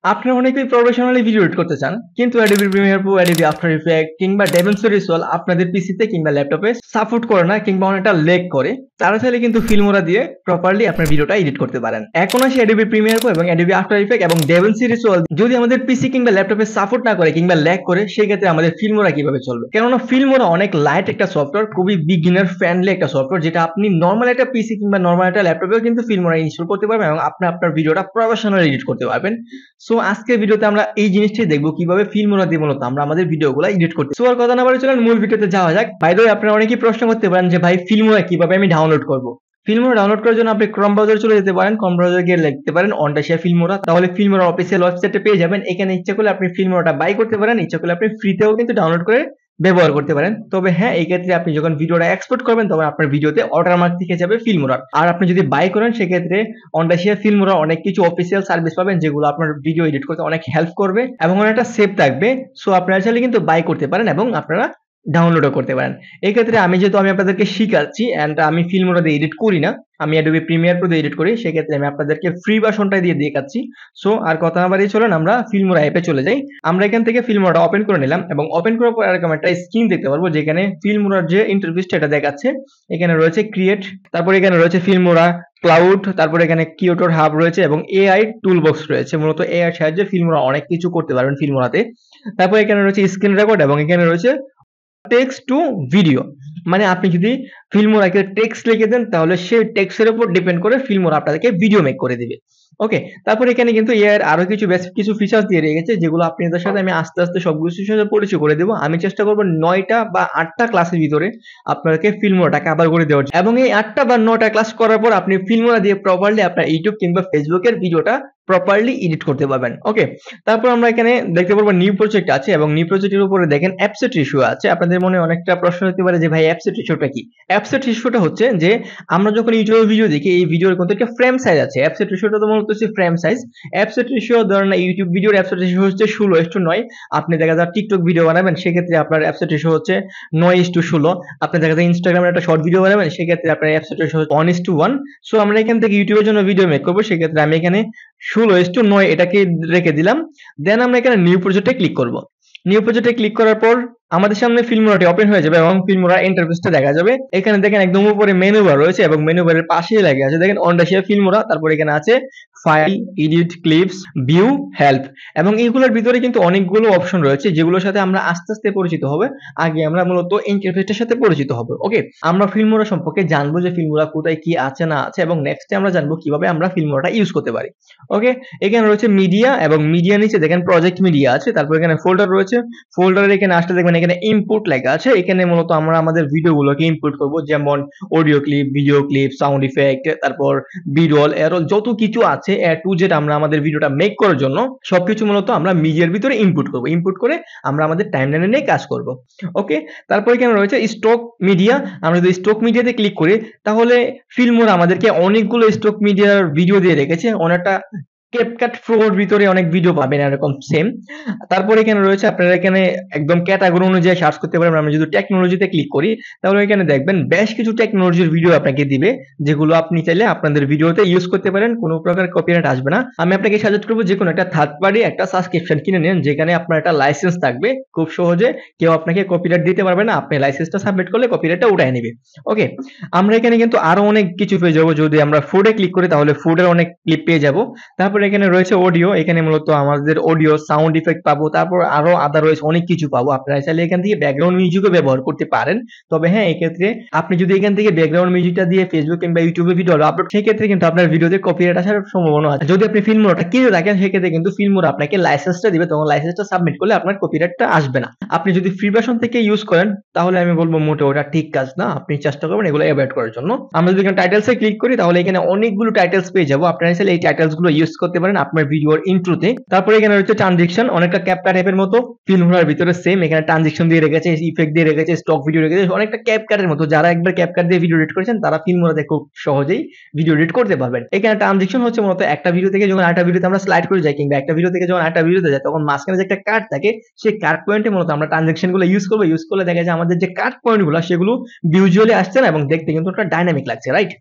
আপনারা অনেকেই professionally video edit করতে চান, কিন্তু Adobe Premiere Pro, Adobe After Effects কিংবা DaVinci Resolve আপনাদের পিসিতে কিংবা ল্যাপটপে সাপোর্ট করে না কিংবা অনেকটা ল্যাগ করে। তারা চাইলে কিন্তু Filmora দিয়ে প্রপারলি আপনার ভিডিওটা এডিট করতে পারেন। এখন আসি Adobe Premiere Pro এবং Adobe After Effects এবং DaVinci Resolve যদি আমাদের পিসি কিংবা ল্যাপটপে সাপোর্ট না করে কিংবা ল্যাগ করে, সেই ক্ষেত্রে আমাদের Filmora কিভাবে চলবে। কেননা Filmora অনেক লাইট একটা সফটওয়্যার, খুবই বিগিনার ফ্রেন্ডলি একটা সফটওয়্যার, যেটা আপনি নরমাল একটা পিসি কিংবা নরমাল একটা ল্যাপটপেও কিন্তু Filmora ইনস্টল করতে পারবেন এবং আপনি আপনার ভিডিওটা প্রফেশনালি এডিট করতে পারবেন। সো আজকের ভিডিওতে আমরা এই জিনিসটাই দেখবো কিভাবে Filmora দিয়ে মূলত আমরা আমাদের ভিডিওগুলো এডিট করতে। সো আর কথা না বলে চলেন মূল ভিডিওতে যাওয়া যাক। বাই দ্য ওয়ে, আপনারা অনেকেই প্রশ্ন করতে পারেন যে ভাই Filmora কিভাবে আমি ডাউনলোড করব। Filmora ডাউনলোড করার জন্য আপনি ক্রোম ব্রাউজারে চলে যেতে পারেন। ক্রোম ব্রাউজারে গিয়ে লিখতে পারেন অনটাশিয়া Filmora, তাহলে Filmora অফিসিয়াল ওয়েবসাইটে পেয়ে যাবেন। এখানে ইচ্ছা করলে আপনি Filmoraটা বাই করতে পারেন, ইচ্ছা করলে আপনি ফ্রিতেও কিন্তু ডাউনলোড করে ব্যবহার করতে পারেন। তবে হ্যাঁ, এই ক্ষেত্রে আপনি যখন ভিডিওটা এক্সপোর্ট করবেন তখন আপনার ভিডিওতে ওয়াটারমার্ক থেকে যাবে Filmora। আর আপনি যদি বাই করেন সেক্ষেত্রে অনটাশিয়া Filmora অনেক কিছু অফিসিয়াল সার্ভিস পাবেন, যেগুলো আপনার ভিডিও এডিট করতে অনেক হেল্প করবে এবং অনেকটা সেফ থাকবে। সো আপনারা চাইলে কিন্তু বাই করতে পারেন এবং আপনারা ডাউনলোডও করতে পারেন। এই ক্ষেত্রে আমি আপনাদেরকে শিখাচ্ছি, এন্ড আমি Filmora দিয়ে এডিট করি না, আমি Adobe Premiere Pro দিয়ে এডিট করি। সেক্ষেত্রে আমি আপনাদেরকে ফ্রি ভার্সনটাই দিয়ে দেখাচ্ছি। সো আর কথা না বাড়িয়ে চলেন আমরা Filmora অ্যাপে চলে যাই। আমরা এখান থেকে Filmora ওপেন করে নিলাম এবং ওপেন করার পর এরকম একটা স্ক্রিন দেখতে পারবো, যেখানে Filmora যে ইন্টারফেসটা এটা দেখাচ্ছে। এখানে রয়েছে ক্রিয়েট, তারপর এখানে রয়েছে Filmora ক্লাউড, তারপর এখানে কিউটোর হাব রয়েছে এবং এআই টুলবক্স রয়েছে। মূলত এআই এর সাহায্যে Filmora অনেক কিছু করতে পারবেন Filmora-তে। তারপর এখানে রয়েছে স্ক্রিন রেকর্ড এবং এখানে রয়েছে টেক্সট টু ভিডিও, মানে আপনি যদি Filmora-কে টেক্সট লিখে দেন তাহলে সেই টেক্সটের উপর ডিপেন্ড করে Filmora আপনাদেরকে ভিডিও মেক করে দিবে। ওকে, তারপর এখানে কিন্তু এআই এর আরো কিছু বেশ কিছু ফিচার দিয়ে রেখেছে, যেগুলো আপনাদের সাথে আমি আস্তে আস্তে সবকিছুর সাথে পরিচয় করে দেব। আমি চেষ্টা করব 9টা বা 8টা ক্লাসের ভিতরে আপনাদেরকে Filmora-টা কভার করে দেওয়ার জন্য। এবং এই 8টা বা 9টা ক্লাস করার পর আপনি Filmora দিয়ে প্রপারলি আপনার ইউটিউব কিংবা ফেসবুকের ভিডিওটা প্রপারলি এডিট করতে পারবেন। ওকে, তারপর আমরা এখানে দেখতে পারবো নিউ প্রজেক্ট আছে এবং নিউ প্রজেক্টের উপরে দেখেন অ্যাপসেট রেশিও আছে। আপনাদের মনে অনেকটা প্রশ্ন হতে পারে যে ভাই অ্যাপসেট রেশিওটা কি। অ্যাপসেট রেশিওটা হচ্ছে যে আমরা যখন ইউটিউবে ভিডিও দেখি, এই ভিডিওর কিন্তু একটা ফ্রেম সাইজ আছে। অ্যাপসেট রেশিওটা তো মূলত হচ্ছে ফ্রেম সাইজ। অ্যাপসেট রেশিও ধরেন ইউটিউব ভিডিওর অ্যাপসেট রেশিও হচ্ছে 16:9। আপনি দেখা যায় টিকটক ভিডিও বানাবেন, সেক্ষেত্রে আপনার অ্যাপসেট রেশিও হচ্ছে 9:16। আপনি দেখা যায় ইনস্টাগ্রামের একটা শর্ট ভিডিও বানাবেন, সেক্ষেত্রে আপনার অ্যাপসেট রেশিও 1:1। সো আমরা এখান থেকে ইউটিউবের জন্য ভিডিও মেক করবো, সেক্ষেত্রে আমি এখানে 16:9 এটাকে রেখে দিলাম। দেন আমরা এখানে নিউ প্রজেক্টে ক্লিক করব। নিউ প্রজেক্টে ক্লিক করার পর আমাদের সামনে Filmora-টি ওপেন হয়ে যাবে এবং Filmora ইন্টারফেসটা দেখা যাবে। এখানে দেখেন একদম উপরে মেনু বার রয়েছে এবং মেনু বারের পাশেই লেখা আছে দেখেন অনটাশিয়া Filmora, তারপর এখানে আছে file, edit, clips, view, help এবং এইগুলোর ভিতরে কিন্তু অনেকগুলো অপশন রয়েছে, যেগুলোর সাথে আমরা আস্তে আস্তে পরিচিত হবে। আগে আমরা মূলত ইন্টারফেসটার সাথে পরিচিত হব। ওকে, আমরা Filmora সম্পর্কে জানবো যে Filmora কোথায় কি আছে না আছে, এবং নেক্সটে আমরা জানবো কিভাবে আমরা Filmora-টা ইউজ করতে পারি। ওকে, এখানে রয়েছে মিডিয়া এবং মিডিয়া নিচে দেখেন প্রজেক্ট মিডিয়া আছে, তারপর এখানে ফোল্ডার রয়েছে। ফোল্ডারের এখানে আসলে দেখবেন এখানে ইনপুট লেখা আছে। এখানে মূলত আমরা আমাদের ভিডিওগুলোকে ইনপুট করব, যেমন audio clip, video clip, sound effect, তারপর বিরল, এরল, যত কিছু আছে এ টু জেড আমরা আমাদের ভিডিওটা মেক করার জন্য সবকিছু মূলত আমরা মিডিয়ার ভিতরে ইনপুট করব। ইনপুট করে আমরা আমাদের টাইমলাইনে নিয়ে কাজ করব। ওকে, তারপর এখানে রয়েছে স্টক মিডিয়া। আমরা যদি স্টক মিডিয়াতে ক্লিক করি তাহলে Filmora আমাদেরকে অনেকগুলো স্টক মিডিয়ার ভিডিও দিয়ে রেখেছে। অনেকটা CapCut Pro-র ভিতরে অনেক ভিডিও পাবেন এরকম সেম। তারপর এখানে রয়েছে আপনারা এখানে একদম ক্যাটাগরি অনুযায়ী সার্চ করতে পারবেন। আমরা যদি টেকনোলজিতে ক্লিক করি তাহলে এখানে দেখবেন বেশ কিছু টেকনোলজির ভিডিও আপনাকে দিবে, যেগুলো আপনি চাইলে আপনাদের ভিডিওতে ইউজ করতে পারেন, কোনো প্রকার কপিরাইট আসবে না। আমি আপনাকে সাজেস্ট করব যে কোনো একটা থার্ড পার্টি একটা সাবস্ক্রিপশন কিনে নেন, যেখানে আপনার একটা লাইসেন্স থাকবে। খুব সহজে কেউ আপনাকে কপিরাইট দিতে পারবে না, আপনি লাইসেন্সটা সাবমিট করলে কপিরাইটটা উঠায় নেবে। ওকে, আমরা এখানে কিন্তু আরো অনেক কিছু পেয়ে যাবো। যদি আমরা ফুডে ক্লিক করি তাহলে ফুডের অনেক ক্লিপ পেয়ে যাব। তারপর এখানে রয়েছে অডিও, এখানে মূলত আমাদের অডিও, সাউন্ড ইফেক্ট পাবো, তারপর আরো আদার রয়েছে অনেক কিছু পাবো। আপনারা চাইলে এখান থেকে ব্যাকগ্রাউন্ড মিউজিকও ব্যবহার করতে পারেন। তবে হ্যাঁ, এক্ষেত্রে আপনি যদি এখান থেকে ব্যাকগ্রাউন্ড মিউজিকটা দিয়ে ফেসবুক কিংবা ইউটিউবে ভিডিও আপলোড, সেক্ষেত্রে কিন্তু আপনার ভিডিওতে কপিরাইট আসার সম্ভাবনা আছে। যদি আপনি Filmora-টা কিনে রাখেন সেক্ষেত্রে কিন্তু Filmora আপনাকে লাইসেন্সটা দিবে, তখন লাইসেন্সটা সাবমিট করলে আপনার কপিরাইটটা আসবে না। আপনি যদি ফ্রি ভার্সন থেকে ইউজ করেন তাহলে আমি বলবো মোটেও ওটা ঠিক কাজ না, আপনি চেষ্টা করবেন এগুলো অ্যাভয়েড করার জন্য। আমরা যদি এখানে টাইটেলসে ক্লিক করি তাহলে এখানে অনেকগুলো টাইটেলস পেয়ে যাবো। আপনারা চাইলে এই টাইটেলস গুলো ইউজ করতে পারেন আপনার ভিডিওর ইন্ট্রোতে। তারপরে এখানে রয়েছে ট্রানজিশন, অনেকটা CapCut এর মতো Filmora-র ভিতরে সেম। এখানে ট্রানজিশন দিয়ে রেখেছে, ইফেক্ট দিয়ে রেখেছে, স্টক ভিডিও রেখেছে, অনেকটা CapCut এর মতো। যারা একবার CapCut দিয়ে ভিডিও এডিট করেছেন তারা Filmora-তে খুব সহজেই ভিডিও এডিট করতে পারবেন। এখানে ট্রানজিশন হচ্ছে মূলত একটা ভিডিও থেকে যখন আরেকটা ভিডিওতে আমরা স্লাইড করে যাই, কিংবা একটা ভিডিও থেকে যখন আরেকটা ভিডিওতে যাই, তখন মাঝখানে যে একটা কাট থাকে সেই কাট পয়েন্টে মূলত আমরা ট্রানজিশন গুলো ইউজ করবো। ইউজ করলে দেখা যায় আমাদের যে কাট পয়েন্ট গুলো সেগুলো ভিজুয়ালি আসছে না এবং দেখতে কিন্তু একটা ডাইনামিক লাগছে, রাইট?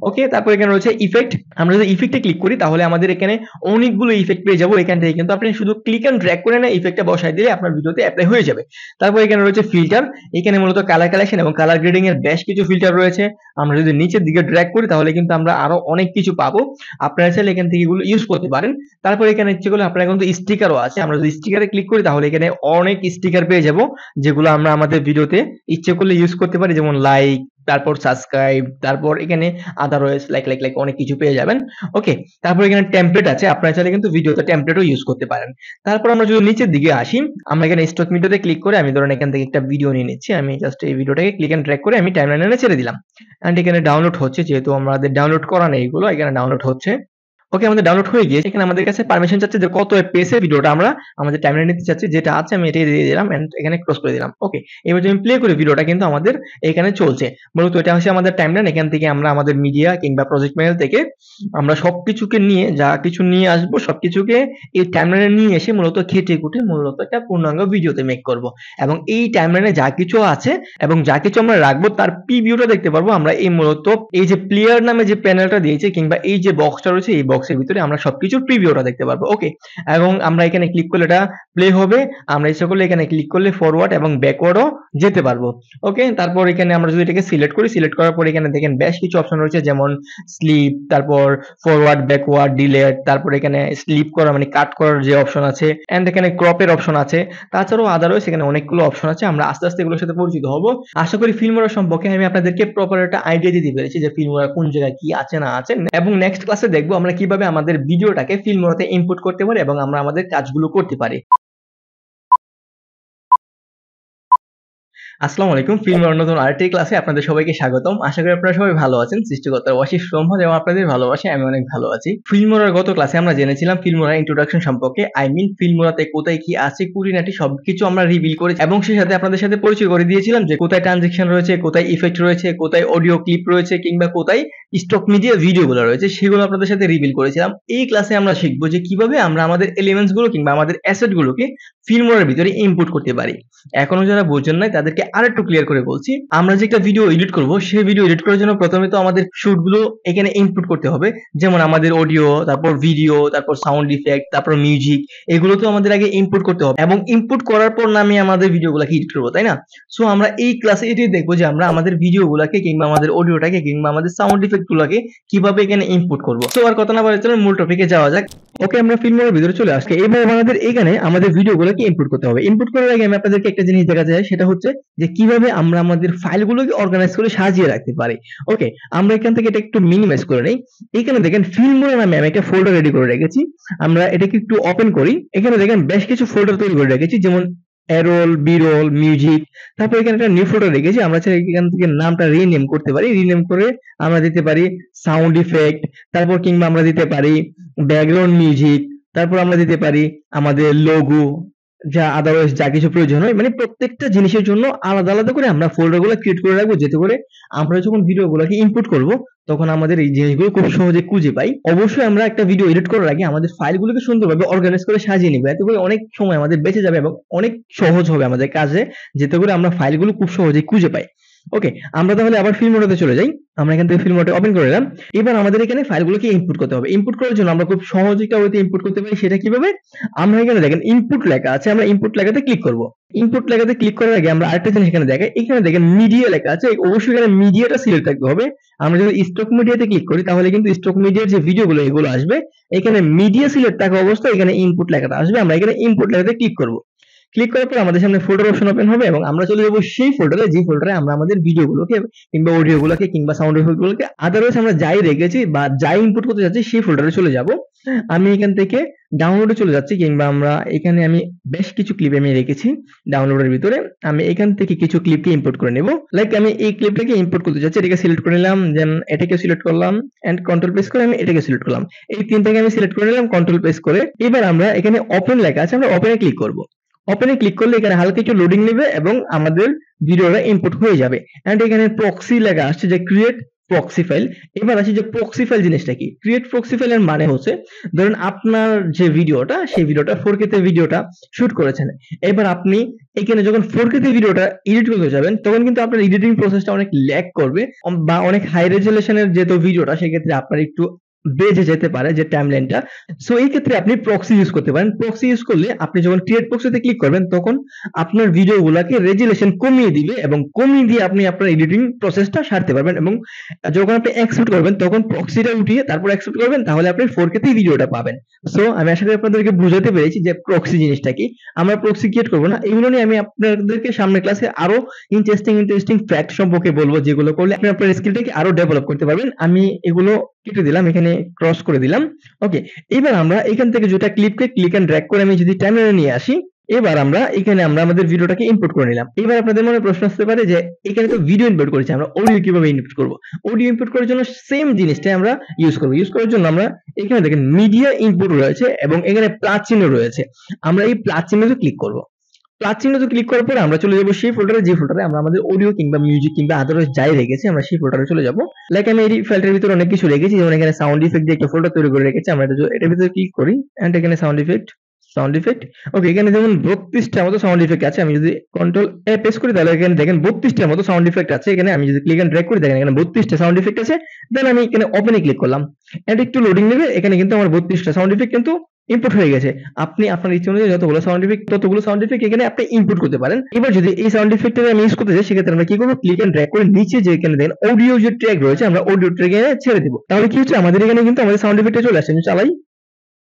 ওকে, তারপর এখানে রয়েছে ইফেক্ট। আমরা যদি ইফেক্টে ক্লিক করি তাহলে আমাদের এখানে অনেকগুলো ইফেক্ট পেয়ে যাবো। এখান থেকে কিন্তু আপনি শুধু ক্লিক এন্ড ড্র্যাগ করে না ইফেক্টটা বসায় দিলে আপনার ভিডিওতে অ্যাপ্লাই হয়ে যাবে। তারপর এখানে রয়েছে ফিল্টার, এখানে মূলত কালার কালেকশন এবং কালার গ্রেডিং এর বেশ কিছু ফিল্টার রয়েছে। আমরা যদি নিচের দিকে ড্র্যাগ করি তাহলে কিন্তু আমরা আরো অনেক কিছু পাবো। আপনারা চাইলে এখান থেকে এগুলো ইউজ করতে পারেন। তারপর এখানে ইচ্ছে করলে আপনারা কিন্তু স্টিকারও আছে, আমরা যদি স্টিকারে ক্লিক করি তাহলে এখানে অনেক স্টিকার পেয়ে যাব, যেগুলো আমরা আমাদের ভিডিওতে ইচ্ছে করলে ইউজ করতে পারি, যেমন লাইক, তারপর সাবস্ক্রাইব, তারপর এখানে আদারওয়াইজ লাইক অনেক কিছু পেয়ে যাবেন। ওকে, তারপর এখানে টেমপ্লেট আছে, আপনারা চাইলে কিন্তু ভিডিওতে টেমপ্লেটও ইউজ করতে পারেন। তারপর আমরা যদি নিচের দিকে আসি, আমরা এখানে স্টক ভিডিওতে ক্লিক করে আমি ধরেন এখান থেকে একটা ভিডিও নিয়ে নিচ্ছি, আমি জাস্ট এই ভিডিওটাকে ক্লিক এন্ড ড্র্যাগ করে আমি টাইমলাইনে ছেড়ে দিলাম। এন্ড এখানে ডাউনলোড হচ্ছে, যেহেতু আমাদের ডাউনলোড করা নেই এগুলো, এখানে ডাউনলোড হচ্ছে। ওকে, আমাদের ডাউনলোড হয়ে গিয়েছে। এখানে আমাদের কাছে পারমিশন চাচ্ছে যে কত এফপিএস এ ভিডিওটা আমরা আমাদের টাইমলাইনে নিতে চাচ্ছি, যেটা আছে আমি এটাই দিয়ে দিলাম এন্ড এখানে ক্লোজ করে দিলাম। ওকে, এবার যদি আমি প্লে করি ভিডিওটা কিন্তু আমাদের এখানে চলছে। মূলত এটা হচ্ছে আমাদের টাইমলাইন, এখান থেকে আমরা আমাদের মিডিয়া কিংবা প্রজেক্ট ম্যানেজার থেকে আমরা সবকিছুকে নিয়ে যা কিছু নিয়ে আসবো সবকিছুকে এই টাইমলাইনে নিয়ে এসে মূলত খেটে খুঁটে মূলত একটা পূর্ণাঙ্গ ভিডিওতে মেক করব। এবং এই টাইমলাইনে যা কিছু আছে এবং যা কিছু আমরা রাখবো তার প্রিভিউটা দেখতে পারবো আমরা এই মূলত এই যে প্লেয়ার নামে যে প্যানেলটা দিয়েছে কিংবা এই যে বক্সটা রয়েছে এই বক্সের ভিতরে আমরা সবকিছুর প্রিভিউটা দেখতে পারবো। ওকে, এবং আমরা এখানে ক্লিক করলে এটা প্লে হবে, আমরা ইচ্ছা করলে এখানে ক্লিক করলে ফরওয়ার্ড এবং ব্যাকওয়ার্ডও যেতে পারবো। ওকে, তারপর এখানে আমরা যদি এটাকে সিলেক্ট করি, সিলেক্ট করার পর এখানে দেখেন বেশ কিছু অপশন রয়েছে, যেমন স্লিপ, তারপর ফরওয়ার্ড, ব্যাকওয়ার্ড, ডিলেট, তারপর এখানে স্লিপ করা মানে কাট করার যে অপশন আছে, এন্ড এখানে ক্রপের অপশন আছে। তাছাড়াও আদারওয়াইজ এখানে অনেকগুলো অপশন আছে, আমরা আস্তে আস্তে এগুলোর সাথে পরিচিত হব। আশা করি ফিল্মোরা সম্পর্কে আমি আপনাদেরকে প্রপার একটা আইডিয়া দিতে পেরেছি যে ফিল্মোরা কোন জায়গায় কি আছে না আছে, এবং নেক্সট ক্লাসে দেখবো আমরা কিভাবে আমাদের ভিডিওটাকে ফিল্মোরাতে ইনপুট করতে পারি এবং আমরা আমাদের কাজগুলো করতে পারি। আসসালামু আলাইকুম, ফিল্মের নতুন আরেকটি ক্লাসে আপনাদের সবাইকে স্বাগতম। আশা করি আপনারা সবাই ভালো আছেন। সৃষ্টিকর্তার অশেষ রহমত এবং আপনাদের ভালোবাসে আমি অনেক ভালো আছি। ফিল্মোরার গত ক্লাসে আমরা জেনেছিলাম ফিল্মোরা ইন্ট্রোডাকশন সম্পর্কে, আই মিন ফিল্মোরাতে কোথায় কি আছে খুঁটিনাটি সবকিছু আমরা রিভিল করেছি এবং সেই সাথে আপনাদের সাথে পরিচয় করে দিয়েছিলাম যে কোথায় ট্রানজেকশন রয়েছে, কোথায় ইফেক্ট রয়েছে, কোথায় অডিও ক্লিপ রয়েছে কিংবা কোথায় স্টক মিডিয়া ভিডিওগুলো রয়েছে, সেগুলো আপনাদের সাথে রিভিল করেছিলাম। এই ক্লাসে আমরা শিখবো যে কিভাবে আমরা আমাদের এলিমেন্টস গুলো কিংবা আমাদের অ্যাসেট গুলোকে ফিল্মোরার ভিতরে ইনপুট করতে পারি। এখনো যারা বোঝেন নাই তাদেরকে আরেকটু ক্লিয়ার করে বলছি, আমরা যে একটা ভিডিও এডিট করব সেই ভিডিও এডিট করার জন্য প্রথমে তো আমাদের শুট গুলো এখানে ইনপুট করতে হবে, যেমন আমাদের অডিও, তারপর ভিডিও, তারপর সাউন্ড ইফেক্ট, তারপর মিউজিক, এগুলো তো আমাদের আগে ইনপুট করতে হবে এবং ইনপুট করার পর আমি আমাদের ভিডিওগুলোকে এডিট করবো, তাই না? সো আমরা এই ক্লাসে এটাই দেখবো যে আমরা আমাদের ভিডিওগুলোকে কিংবা আমাদের অডিওটাকে কিংবা আমাদের সাউন্ড ইফেক্ট গুলোকে কিভাবে এখানে ইনপুট করবো। সো আর কথা না বলে চলুন মূল টপিকে যাওয়া যাক। ওকে, আমরা ফিল্মের ভিতরে চলে আসছি। এবার আমাদের এখানে আমাদের ভিডিওগুলোকে ইনপুট করতে হবে। ইনপুট করার আগে আমি আপনাদেরকে একটা জিনিস দেখাতে চাই, সেটা হচ্ছে যে কিভাবে আমরা আমাদের ফাইলগুলোকে অর্গানাইজ করে সাজিয়ে রাখতে পারি। ওকে, আমরা এখান থেকে এটা একটু মিনিমাইজ করে নেই। এখানে দেখেন ফিল্মোরা নামে আমি একটা ফোল্ডার রেডি করে রেখেছি। আমরা এটাকে একটু ওপেন করি। এখানে দেখেন বেশ কিছু ফোল্ডার তৈরি করে রেখেছি, যেমন এরোল, বিরোল, মিউজিক। তারপর এখানে একটা নিউ ফোল্ডার রেখেছি, আমরা চাইলে এখান থেকে নামটা রিনেম করতে পারি। রিনেম করে আমরা দিতে পারি সাউন্ড ইফেক্ট, তারপর কিংবা আমরা দিতে পারি ব্যাকগ্রাউন্ড মিউজিক, তারপর আমরা দিতে পারি আমাদের লোগো, যা আদারওয়াইজ যা কিছু প্রয়োজন হয়, মানে প্রত্যেকটা জিনিসের জন্য আলাদা আলাদা করে আমরা ফোল্ডারগুলো ক্রিয়েট করে রাখবো, যাতে করে আমরা যখন ভিডিওগুলোকে ইনপুট করব তখন আমাদের এই জিনিসগুলো খুব সহজে খুঁজে পাই। অবশ্যই আমরা একটা ভিডিও এডিট করার আগে আমাদের ফাইলগুলোকে সুন্দরভাবে অর্গানাইজ করে সাজিয়ে নিব, এতে করে অনেক সময় আমাদের বেঁচে যাবে এবং অনেক সহজ হবে আমাদের কাজে, যাতে করে আমরা ফাইলগুলো খুব সহজেই খুঁজে পাই। ওকে, আমরা তাহলে আবার ফিল্ম মোডে চলে যাই। আমরা এখান থেকে ফিল্ম মোডে ওপেন করে নিলাম। এবার আমাদের এখানে ফাইলগুলোকে ইনপুট করতে হবে। ইনপুট করার জন্য আমরা খুব সহজ একটা ওয়েতে ইনপুট করতে পারি, সেটা কিভাবে? আমরা এখানে দেখেন ইনপুট লেখা আছে, আমরা ইনপুট লেখাতে ক্লিক করব। ইনপুট লেখাতে ক্লিক করার আগে আমরা আরেকটা জিনিস এখানে দেখাই, এখানে দেখেন মিডিয়া লেখা আছে, অবশ্যই এখানে মিডিয়াটা সিলেক্ট থাকতে হবে। আমরা যদি স্টক মিডিয়াতে ক্লিক করি তাহলে কিন্তু স্টক মিডিয়ার যে ভিডিওগুলো এগুলো আসবে, এখানে মিডিয়া সিলেক্ট থাকা অবস্থায় এখানে ইনপুট লেখাটা আসবে। আমরা এখানে ইনপুট লেখাতে ক্লিক করব। ক্লিক করার পর আমাদের সামনে ফোল্ডার অপশন ওপেন হবে এবং আমরা চলে যাব সেই ফোল্ডারে, যে ফোল্ডারে আমরা আমাদের ভিডিওগুলোকে কিংবা অডিওগুলোকে কিংবা সাউন্ড ইফেক্টগুলোকে আদারওয়াইজ আমরা যাই রেখেছি বা যাই ইনপুট করতে যাচ্ছি সেই ফোল্ডারে চলে যাব। আমি এখান থেকে ডাউনলোডে চলে যাচ্ছি, কিংবা আমরা এখানে আমি বেশ কিছু ক্লিপ আমি রেখেছি ডাউনলোডের ভিতরে। আমি এখান থেকে কিছু ক্লিপকে ইম্পোর্ট করে নেব। লাইক আমি এই ক্লিপটাকে ইম্পোর্ট করতে যাচ্ছি, এটাকে সিলেক্ট করে নিলাম, দেন এটাকে সিলেক্ট করলাম এন্ড কন্ট্রোল প্রেস করে আমি এটাকে সিলেক্ট করলাম। এই তিনটাকে আমি সিলেক্ট করে নিলাম কন্ট্রোল প্রেস করে। এবার আমরা এখানে ওপেন লেখা আছে, আমরা ওপেনে ক্লিক করব। ওপেনে ক্লিক করলে এখানে হালকা একটু লোডিং নেবে এবং আমাদের ভিডিওটা ইনপুট হয়ে যাবে। এন্ড এখানে প্রক্সি লেখা আসছে যে ক্রিয়েট প্রক্সি ফাইল। এবার আসি যে প্রক্সি ফাইল জিনিসটা কি। ক্রিয়েট প্রক্সি ফাইল এর মানে হচ্ছে, ধরুন আপনার যে ভিডিওটা সেই ভিডিওটা 4K তে ভিডিওটা শুট করেছেন, এবার আপনি এখানে যখন 4K তে ভিডিওটা এডিট করতে যাবেন তখন কিন্তু আপনার এডিটিং প্রসেসটা অনেক ল্যাগ করবে বা অনেক হাই রেজুলেশনের যেহেতু ভিডিওটা, সেক্ষেত্রে আপনার একটু বেজে যেতে পারে যে টাইমলাইনটা। সো এই ক্ষেত্রে আপনি প্রক্সি ইউজ করতে পারেন। প্রক্সি ইউজ করলে আপনি যখন ক্রিয়েট প্রক্সিতে ক্লিক করবেন তখন আপনার ভিডিওগুলোকে রেজুলেশন কমিয়ে দিবে এবং কমিয়ে দিয়ে আপনি আপনার এডিটিং প্রসেসটা সারতে পারবেন এবং যখন আপনি এক্সপোর্ট করবেন তখন প্রক্সিটা উঠিয়ে তারপর এক্সপোর্ট করবেন, তাহলে আপনি 4K তেই ভিডিওটা পাবেন। সো আমি আশা করি আপনাদেরকে বুঝাতে পেরেছি যে প্রক্সি জিনিসটা কি। আমরা প্রক্সি ক্রিয়েট করব না, এগুলো নিয়ে আমি আপনাদেরকে সামনের ক্লাসে আরো ইন্টারেস্টিং ফ্যাক্ট সম্পর্কে বলবো, যেগুলো করলে আপনি আপনার স্কিলটাকে আরো ডেভেলপ করতে পারবেন। আমি এগুলো কেটে দিলাম, এখানে ক্রস করে দিলাম। ওকে, এবার আমরা এখান থেকে যেটা ক্লিপকে ক্লিক এন্ড ড্র্যাগ করে আমি যদি টাইমলাইনে নিয়ে আসি, এবার আমরা এখানে আমাদের ভিডিওটাকে ইম্পোর্ট করে নিলাম। এবার আপনাদের মনে প্রশ্ন আসতে পারে যে এখানে তো ভিডিও ইম্পোর্ট করেছি, আমরা অডিও কিভাবে ইম্পোর্ট করব? অডিও ইম্পোর্ট করার জন্য সেম জিনিসটাই আমরা ইউজ করব। ইউজ করার জন্য আমরা এখানে দেখেন মিডিয়া ইনপুট রয়েছে এবং এখানে প্লাস চিহ্ন রয়েছে, আমরা এই প্লাস চিহ্নতে ক্লিক করব। প্লাস চিহ্নতে ক্লিক করার পরে আমরা চলে যাব সেই ফোল্ডারে, যে ফোল্ডারে আমরা আমাদের অডিও কিংবা মিউজিক কিংবা আদারওয়াইজ যাই রেখেছি আমরা সেই ফোল্ডারে চলে যাব। লাইক আমি এই ফাইলটার ভিতরে অনেক কিছু রেখেছি, যেমন এখানে সাউন্ড ইফেক্ট দিয়ে একটা ফোল্ডার তৈরি করে রেখেছি। আমরা এটার ভিতরে ক্লিক করি এন্ড এখানে সাউন্ড ইফেক্ট। ওকে, এখানে যেমন 32টার মতো সাউন্ড ইফেক্ট আছে। আমি যদি কন্ট্রোল এ প্রেস করি তাহলে এখানে দেখেন 32টার মতো সাউন্ড ইফেক্ট আছে। এখানে আমি যদি ক্লিক এন্ড ড্র্যাগ করি দেখেন এখানে 32টা সাউন্ড ইফেক্ট আছে। দেন আমি এখানে ওপেনে ক্লিক করলাম এন্ড একটু লোডিং নেবে। এখানে কিন্তু আমার 32টা সাউন্ড ইফেক্ট কিন্তু ইনপুট হয়ে গেছে। আপনি আপনার ইচ্ছে অনুযায়ী যতগুলো সাউন্ড ইফেক্ট এখানে আপনি ইনপুট করতে পারেন। এবার যদি এই সাউন্ড ইফেক্টটা আমি ইউজ করতে চাই, সেক্ষেত্রে আমরা কি করব, ক্লিক এন্ড ড্র্যাগ করে নিচে যে এখানে দেখেন অডিও যে ট্র্যাক রয়েছে আমরা অডিও ট্র্যাকে ছেড়ে দিব। তাহলে কি হচ্ছে, আমাদের এখানে কিন্তু আমাদের সাউন্ড ইফেক্টটা চলে আসছে। আমি চালাই,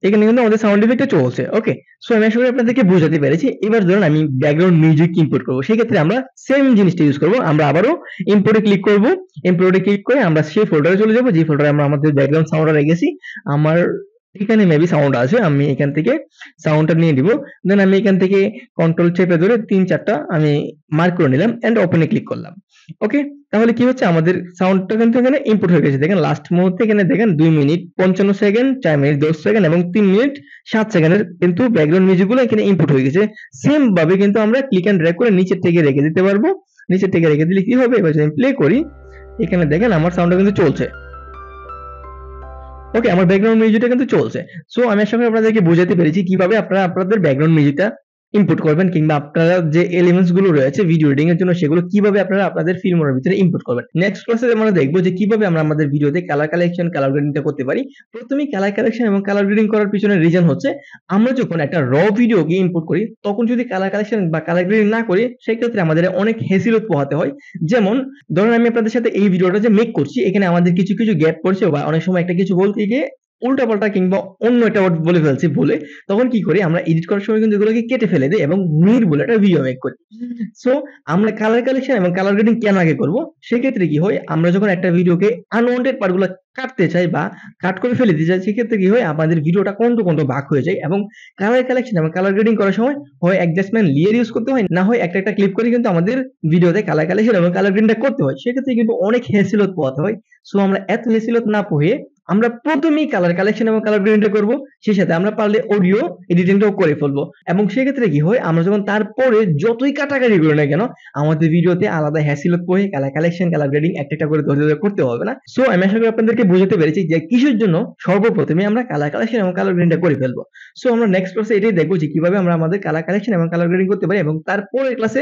এখানে কিন্তু আমাদের সাউন্ড ইফেক্টটা চলছে। ওকে, সো আমি আসলে আপনাদেরকে বোঝাতে পেরেছি। এবার ধরুন আমি ব্যাকগ্রাউন্ড মিউজিক ইম্পোর্ট করব, সেই ক্ষেত্রে আমরা সেম জিনিসটা ইউজ করব। আমরা আবারও ইম্পোর্টে ক্লিক করব। ইম্পোর্টে ক্লিক করে আমরা সেই ফোল্ডারে চলে যাব যে ফোল্ডারে আমরা আমাদের ব্যাকগ্রাউন্ড সাউন্ডটা রেখেছি। আমার এখানে মেবি সাউন্ড আছে, আমি এখান থেকে সাউন্ডটা নিয়ে দিব। দেন আমি এখান থেকে কন্ট্রোল চেপে ধরে 3-4টা আমি মার্ক করে নিলাম এন্ড ওপেনে ক্লিক করলাম। ওকে, তাহলে কি হচ্ছে, আমাদের সাউন্ডটা কিন্তু এখানে ইনপুট হয়ে গেছে। দেখেন লাস্ট মুহূর্তে এখানে দেখেন 2 মিনিট 55 সেকেন্ড, 4 মিনিট 10 সেকেন্ড এবং 3 মিনিট 7 সেকেন্ডের কিন্তু ব্যাকগ্রাউন্ড মিউজিকগুলো এখানে ইনপুট হয়ে গেছে। সেম ভাবে কিন্তু আমরা ক্লিক এন্ড ড্র্যাগ করে নিচের থেকে রেখে দিতে পারবো। নিচের থেকে রেখে দিলে কি হবে, এবার যদি আমি প্লে করি এখানে দেখেন আমার সাউন্ডটা কিন্তু চলছে। ওকে, আমার ব্যাকগ্রাউন্ড মিউজিকটা কিন্তু চলছে। সো আমি আশা করি আপনাদেরকে বোঝাতে পেরেছি কিভাবে আপনারা আপনাদের ব্যাকগ্রাউন্ড মিউজিকটা ইনপুট করবেন, কিংবা আপনারা যে এলিমেন্টস গুলো রয়েছে ভিডিও এডিটিং এর জন্য সেগুলো কিভাবে আপনারা আপনাদের ফিল্মের ভিতরে ইনপুট করবেন। নেক্সট ক্লাসে আমরা দেখবো যে কিভাবে আমরা আমাদের ভিডিওতে কালার কালেকশন, কালার গ্রেডিংটা করতে পারি। প্রথমেই কালার কালেকশন এবং কালার গ্রেডিং করার পিছনে রিজন হচ্ছে, আমরা যখন একটা র ভিডিওকে ইনপুট করি তখন যদি কালার কালেকশন বা কালার গ্রেডিং না করি, সেই ক্ষেত্রে আমাদের অনেক হেসিলত পোহাতে হয়। যেমন ধরুন আমি আপনাদের সাথে এই ভিডিওটা যে মেক করছি, এখানে আমাদের কিছু কিছু গ্যাপ পড়ছে বা অনেক সময় একটা কিছু বলতে গিয়ে উল্টাপাল্টা কিংবা অন্য একটা ওয়ার্ড বলে ফেলছি ভুলে, তখন কি করি, আমরা এডিট করার সময় কিন্তু এগুলোকে কেটে ফেলে দিই এবং মির বলে একটা ভিডিও মেক করি। সো আমরা কালার কালেকশন এবং কালার গ্রেডিং কেন আগে করব, সেক্ষেত্রে কি হয়, আমরা যখন একটা ভিডিওকে আনওয়ান্টেড পার্টগুলো কাটতে চাই বা কাট করে ফেলে দিতে চাই, সেক্ষেত্রে কি হয়, আমাদের ভিডিওটা কন্দ ভাগ হয়ে যায়। এবং কালার কালেকশন এবং কালার গ্রেডিং করার সময় হয় অ্যাডজাস্টমেন্ট লেয়ার ইউজ করতে হয়, না হয় একটা একটা ক্লিপ করে কিন্তু আমাদের ভিডিওতে কালার কালেকশন এবং কালার গ্রেডিংটা করতে হয়। সেক্ষেত্রে কিন্তু অনেক হেসিলত পোহাতে হয়। সো আমরা এত হেসিলত না পোহে আমরা প্রথমেই কালার কালেকশন এবং কালার গ্রেডিংটা করব, সেই সাথে আমরা পারলে অডিও এডিটিংটাও করে ফেলবো। এবং সেক্ষেত্রে কি হয়, আমরা যখন তারপরে যতই কাটাকাটি করি না কেন, আমাদের ভিডিওতে আলাদা হ্যাসিলত পোহে কালার কালেকশন, কালার গ্রেডিং একটা একটা করে ধরে ধরে করতে হবে না। সো আমি আশা করি আপনাদেরকে বুঝাতে পেরেছি যে কিসের জন্য সর্বপ্রথমে আমরা কালার কালেকশন এবং কালার গ্রেডিংটা করে ফেলবো। সো আমরা নেক্সট ক্লাসে এটাই দেখবো যে কিভাবে আমরা আমাদের কালার কালেকশন এবং কালার গ্রেডিং করতে পারি, এবং তারপরের ক্লাসে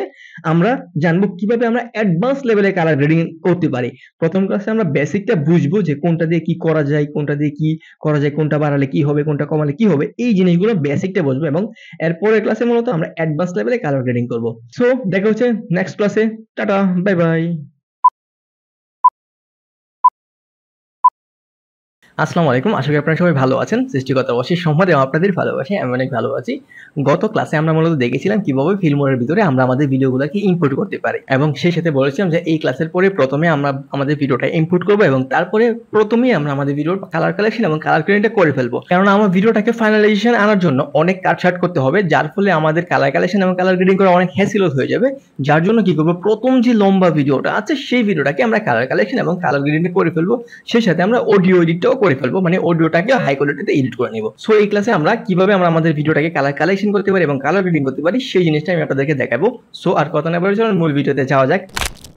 আমরা জানবো কিভাবে আমরা অ্যাডভান্স লেভেলে কালার গ্রেডিং করতে পারি। প্রথম ক্লাসে আমরা বেসিকটা বুঝবো যে কোনটা দিয়ে কি করা যায়, কোনটা দিয়ে কি করা যায়, কোনটা বাড়ালে কি হবে, কোনটা কমালে কি হবে, এই জিনিসগুলো বেসিকটা বুঝবো। এবং এরপরের ক্লাসে মূলত আমরা অ্যাডভান্স লেভেলে কালার গ্রেডিং করব। সো দেখা হচ্ছে নেক্সট ক্লাসে। Tata, bye bye. আসসালামু আলাইকুম, আশা করি আপনারা সবাই ভালো আছেন। সৃষ্টিকর্তার অশেষ সম্মত এবং আপনাদের ভালোবাসে আমি অনেক ভালো আছি। গত ক্লাসে আমরা মূলত দেখেছিলাম কিভাবে ফিল্মোরের ভিতরে আমরা আমাদের ভিডিওগুলোকে ইম্পোর্ট করতে পারি, এবং সেই সাথে বলেছিলাম যে এই ক্লাসের পরে প্রথমে আমরা আমাদের ভিডিওটা ইম্পোর্ট করবো এবং তারপরে প্রথমেই আমরা আমাদের ভিডিওর কালার কালেকশন এবং কালার গ্রেডিংটা করে ফেলবো। কারণ আমার ভিডিওটাকে ফাইনালাইজেশন আনার জন্য অনেক কাটছাট করতে হবে, যার ফলে আমাদের কালার কালেকশন এবং কালার গ্রেডিং করা অনেক হ্যাসিলত হয়ে যাবে। যার জন্য কি করবো, প্রথম যে লম্বা ভিডিওটা আছে সেই ভিডিওটাকে আমরা কালার কালেকশন এবং কালার গ্রেডিংটা করে ফেলবো। সেই সাথে আমরা অডিও এডিটটাও করে ফেলবো, মানে অডিওটাকে হাই কোয়ালিটিতে এডিট করে নিব। সো এই ক্লাসে আমরা কিভাবে আমরা আমাদের ভিডিওটাকে কালার কালেকশন করতে পারি এবং কালার গ্রেডিং করতে পারি সেই জিনিসটা আমি আপনাদেরকে দেখাবো। সো আর কথা না বলে চলুন মূল ভিডিওতে যাওয়া যাক।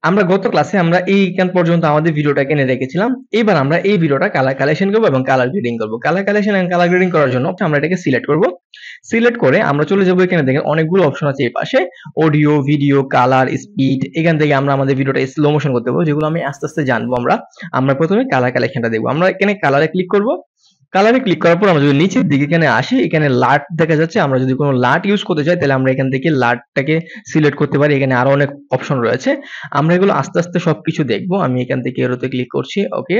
আমরা গত ক্লাসে আমরা এইখান পর্যন্ত আমাদের ভিডিওটা এনে রেখেছিলাম। এবার আমরা এই ভিডিওটা কালার কালেকশন করব এবং কালার গ্রেডিং করব। Colour collection and colour grading করার জন্য আমরা এটাকে সিলেক্ট করব। সিলেক্ট করে আমরা চলে যাব, এখানে দেখেন অনেকগুলো অপশন আছে এই পাশে, অডিও, ভিডিও, কালার, স্পিড। এখান থেকে আমরা আমাদের ভিডিওটা স্লো মোশন করতে পারবো, যেগুলো আমি আস্তে আস্তে জানবো। আমরা প্রথমে কালার কালেকশনটা দেখবো। আমরা এখানে কালারে ক্লিক করব। কালারে ক্লিক করার পর আমরা যদি নিচের দিকে এখানে আসি, এখানে লাট দেখা যাচ্ছে। আমরা যদি কোনো লাট ইউজ করতে চাই তাহলে আমরা এখান থেকে লাটটাকে সিলেক্ট করতে পারি। এখানে আরো অনেক অপশন রয়েছে, আমরা এগুলো আস্তে আস্তে সবকিছু দেখবো। আমি এখান থেকে এরোতে ক্লিক করছি। ওকে,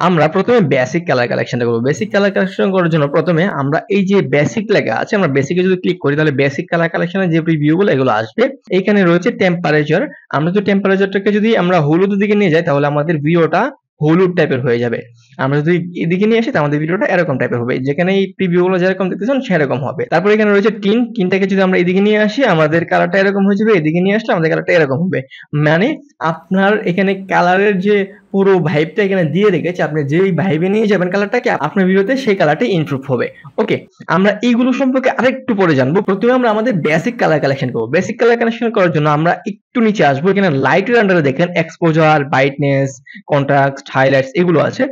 আমরা প্রথমে বেসিক কালার কালেকশনটা করবো। বেসিক কালার কালেকশন করার জন্য প্রথমে আমরা এই যে বেসিক লেখা আছে, আমরা বেসিকে যদি ক্লিক করি তাহলে বেসিক কালার কালেকশনের যে প্রিভিউগুলো এগুলো আসবে। এখানে রয়েছে টেম্পারেচার। আমরা যদি টেম্পারেচারটাকে যদি আমরা হলুদের দিকে নিয়ে যাই তাহলে আমাদের ভিডিওটা হলুদ টাইপের হয়ে যাবে। আমরা যদি এদিকে নিয়ে আসি তাহলে আমাদের ভিডিওটা এরকম টাইপের হবে, যেখানে এই প্রিভিউগুলো যেরকম দেখতেছেন সেরকম হবে। তারপর এখানে রয়েছে টিনটাকে যদি আমরা এদিকে নিয়ে আসি আমাদের কালারটা এরকম হয়ে যাবে, এদিকে নিয়ে আসলে আমাদের কালারটা এরকম হবে। মানে আপনার এখানে কালারের যে পুরো ভাইবটা এখানে দিয়ে রেখেছে, আপনি যেই ভাইবে নিয়ে যাবেন কালারটাকে আপনার ভিডিওতে সেই কালারটা ইমপ্রুভ হবে। ওকে, আমরা এইগুলো সম্পর্কে আরেকটু পরে জানবো। প্রথমে আমরা আমাদের বেসিক কালার কালেকশন করবো। বেসিক কালার কালেকশন করার জন্য আমরা একটু নিচে আসবো। এখানে লাইটের আন্ডারে দেখেন এক্সপোজার, ব্রাইটনেস, কন্ট্রাস্ট, হাইলাইটস এগুলো আছে।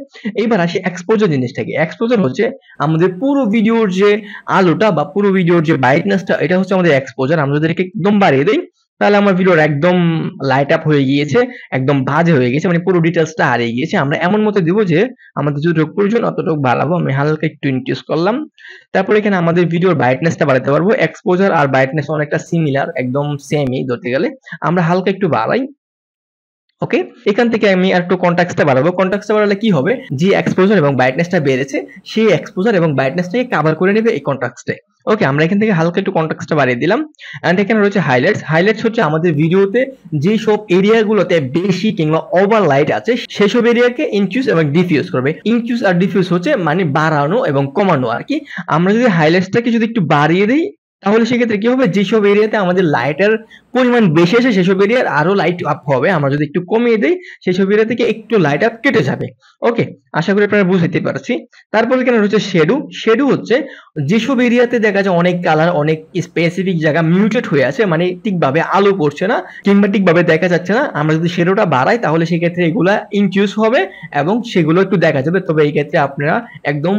এইবার আসি এক্সপোজার জিনিসটাকে। এক্সপোজার হচ্ছে আমাদের পুরো ভিডিওর যে আলোটা বা পুরো ভিডিওর যে ব্রাইটনেসটা, এটা হচ্ছে আমাদের এক্সপোজার। আমরা যদি এটাকে একদম বাড়িয়ে দিই তাহলে আমার ভিডিওর একদম লাইট আপ হয়ে গিয়েছে, একদম বাজে হয়ে গেছে, মানে পুরো ডিটেলসটা হারিয়ে গিয়েছে। আমরা এমন মতো দিব যে আমাদের যতটুকু প্রয়োজন অতটুকু বাড়াবো। আমি হালকা একটু ইনক্রিজ করলাম। তারপর এখানে আমাদের ভিডিওর ব্রাইটনেসটা বাড়াতে পারবো। এক্সপোজার আর ব্রাইটনেস অনেকটা সিমিলার, একদম সেমই ধরতে গেলে। আমরা হালকা একটু বাড়াই। ওকে, এখান থেকে আমি একটু কন্ট্রাস্টটা বাড়াবো। কন্ট্রাস্টটা বাড়ালে কি হবে, যে এক্সপোজার এবং ব্রাইটনেসটা বেড়েছে সেই এক্সপোজার এবং ব্রাইটনেসটাকে কভার করে নেবে এই কন্ট্রাস্টে। ওকে, আমরা এখান থেকে হালকা একটু কন্ট্রাস্টটা বাড়িয়ে দিলাম। এন্ড এখানে রয়েছে হাইলাইটস। হাইলাইটস হচ্ছে আমাদের ভিডিওতে যে সব এরিয়াগুলোতে বেশি কিংবা ওভার লাইট আছে সেসব এরিয়াকে ইনকিউজ এবং ডিফিউজ করবে। ইনকিউজ আর ডিফিউজ হচ্ছে মানে বাড়ানো এবং কমানো আর কি। আমরা যদি হাইলাইটসটাকে যদি একটু বাড়িয়ে দিই তাহলে সেক্ষেত্রে কি হবে, যেসব এরিয়াতে আমাদের লাইটের পরিমাণ বেশি আছে সেসব এরিয়ার আরো লাইট আপ হবে। আমরা যদি একটু কমিয়ে দিই সেসব এরিয়া থেকে একটু লাইট আপ কেটে যাবে। ওকে, আশা করি আপনারা বুঝতে পারছি। তারপর এখানে রয়েছে শ্যাডো। শ্যাডো হচ্ছে যেসব এরিয়াতে দেখা যায় অনেক কালার, অনেক স্পেসিফিক জায়গা মিউটেড হয়ে আছে, মানে ঠিকভাবে আলো পড়ছে না কিংবা ঠিকভাবে দেখা যাচ্ছে না। আমরা যদি শ্যাডোটা বাড়াই তাহলে সেক্ষেত্রে এগুলা ইনকিউজ হবে এবং সেগুলো একটু দেখা যাবে। তবে এই ক্ষেত্রে আপনারা একদম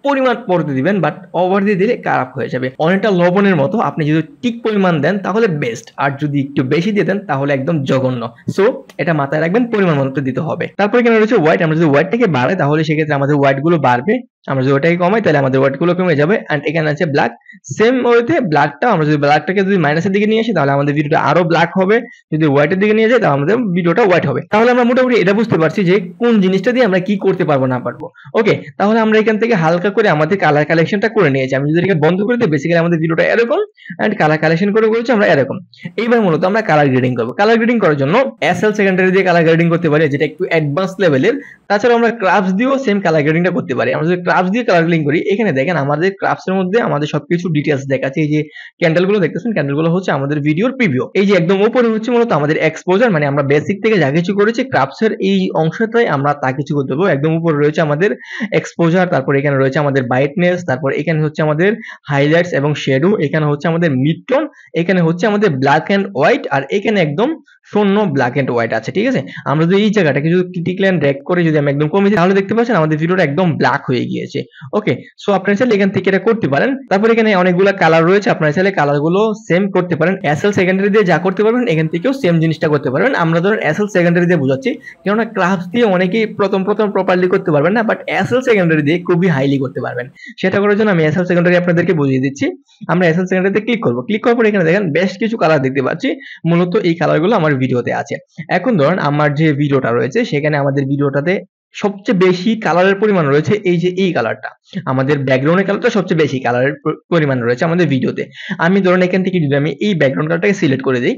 পরিমাণ পড়তে দিবেন, বাট ওভার দিয়ে দিলে খারাপ হয়ে যাবে। অনেকটা লবণের মতো, আপনি যদি ঠিক পরিমাণ দেন তাহলে বেস্ট, আর যদি একটু বেশি দিয়ে দেন তাহলে একদম জঘন্য। সো এটা মাথায় রাখবেন, পরিমাণ মতো দিতে হবে। তারপর এখানে রয়েছে হোয়াইট। আমরা যদি হোয়াইটটাকে বাড়াই তাহলে সেক্ষেত্রে আমাদের হোয়াইট গুলো বাড়বে। আমরা যদি ওটাকে কমাই তাহলে আমাদের হোয়াইট গুলো কমে যাবে। এন্ড এখানে আছে ব্ল্যাক। সেম ওয়েতে ব্ল্যাকটা আমরা যদি ব্ল্যাকটাকে যদি মাইনাসের দিকে নিয়ে আসি তাহলে আমাদের ভিডিওটা আরো ব্ল্যাক হবে। যদি হোয়াইটের দিকে নিয়ে যাই তাহলে আমাদের ভিডিওটা হোয়াইট হবে। তাহলে আমরা মোটামুটি এটা বুঝতে পারছি যে কোন জিনিসটা দিয়ে আমরা কি করতে পারবো না পারবো। ওকে, তাহলে আমরা এখান থেকে হালকা করে আমাদের কালার কালেকশনটা করে নিয়েছি। আমি যদি এটাকে বন্ধ করে দিই বেসিক্যালি আমাদের ভিডিওটা এরকম, এন্ড কালার কালেকশন করে করেছি আমরা এরকম। এইবার মূলত আমরা কালার গ্রেডিং করবো। কালার গ্রেডিং করার জন্য এসএল সেকেন্ডারি দিয়ে কালার গ্রেডিং করতে পারি, যেটা একটু অ্যাডভান্স লেভেলের। তাছাড়া আমরা ক্রাফটস দিয়েও সেম কালার গ্রেডিংটা করতে পারি। আমরা যদি ক্রাফটস দিয়ে কালার গ্রেডিং করি, এখানে দেখেন আমাদের ক্রাফটস এর মধ্যে আমাদের সবকিছু ডিটেইলস দেখাচ্ছে। এই যে ক্যান্ডেলগুলো দেখতেছেন, ক্যান্ডেলগুলো হচ্ছে আমাদের ভিডিওর প্রিভিউ। এই যে একদম উপরে হচ্ছে মূলত আমাদের এক্সপোজার, মানে আমরা বেসিক থেকে যা কিছু করেছি ক্রাফটস এর এই অংশটাই আমরা তা কিছু করতে পারবো। একদম উপরে রয়েছে আমাদের এক্সপোজার, তারপর এখানে রয়েছে আমাদের ব্রাইটনেস, তারপর এখানে হচ্ছে আমাদের হাইলাইটস এবং শ্যাডো, এখানে হচ্ছে আমাদের মিড টোন, এখানে হচ্ছে আমাদের ব্ল্যাক এন্ড হোয়াইট, আর এখানে একদম শূন্য ব্ল্যাক এন্ড হোয়াইট আছে। ঠিক আছে, আমরা যদি এই জায়গাটাকে যদি ক্লিক ল্যান্ড ড্র্যাগ করে যদি আমি একদম কমিয়ে দিই তাহলে দেখতে পাচ্ছেন আমাদের ভিডিওটা একদম ব্ল্যাক হয়ে গিয়েছে। ওকে, সো আপনারা চাইলে এখান থেকে এটা করতে পারেন। তারপর এখানে অনেকগুলো কালার রয়েছে, আপনারা চাইলে কালারগুলো সেম করতে পারেন। এসএল সেকেন্ডারি দিয়ে যা করতে পারবেন এখান থেকেও সেম জিনিসটা করতে পারবেন। আমরা ধরেন এসএল সেকেন্ডারি দিয়ে বোঝাচ্ছি, কেননা ক্রাফটস দিয়ে অনেকেই প্রথম প্রপারলি করতে পারবেন না, বাট এসএল সেকেন্ডারি দিয়ে খুবই হাইলি করতে পারবেন। সেটা করার জন্য আমি এসএল সেকেন্ডারি আপনাদেরকে বুঝিয়ে দিচ্ছি। আমরা এসএল সেকেন্ডারিতে ক্লিক করব। ক্লিক করার পর এখানে দেখেন বেশ কিছু কালার দেখতে পাচ্ছি। মূলত এই কালারগুলো আমার ভিডিওতে আছে। এখন ধরুন আমার যে ভিডিওটা রয়েছে সেখানে আমাদের ভিডিওটাতে সবচেয়ে বেশি কালারের পরিমাণ রয়েছে এই যে এই কালারটা, আমাদের ব্যাকগ্রাউন্ডের কালারটা সবচেয়ে বেশি কালারের পরিমাণ রয়েছে আমাদের ভিডিওতে। আমি ধরুন এখান থেকে যদি আমি এই ব্যাকগ্রাউন্ড কালারটাকে সিলেক্ট করে দিই,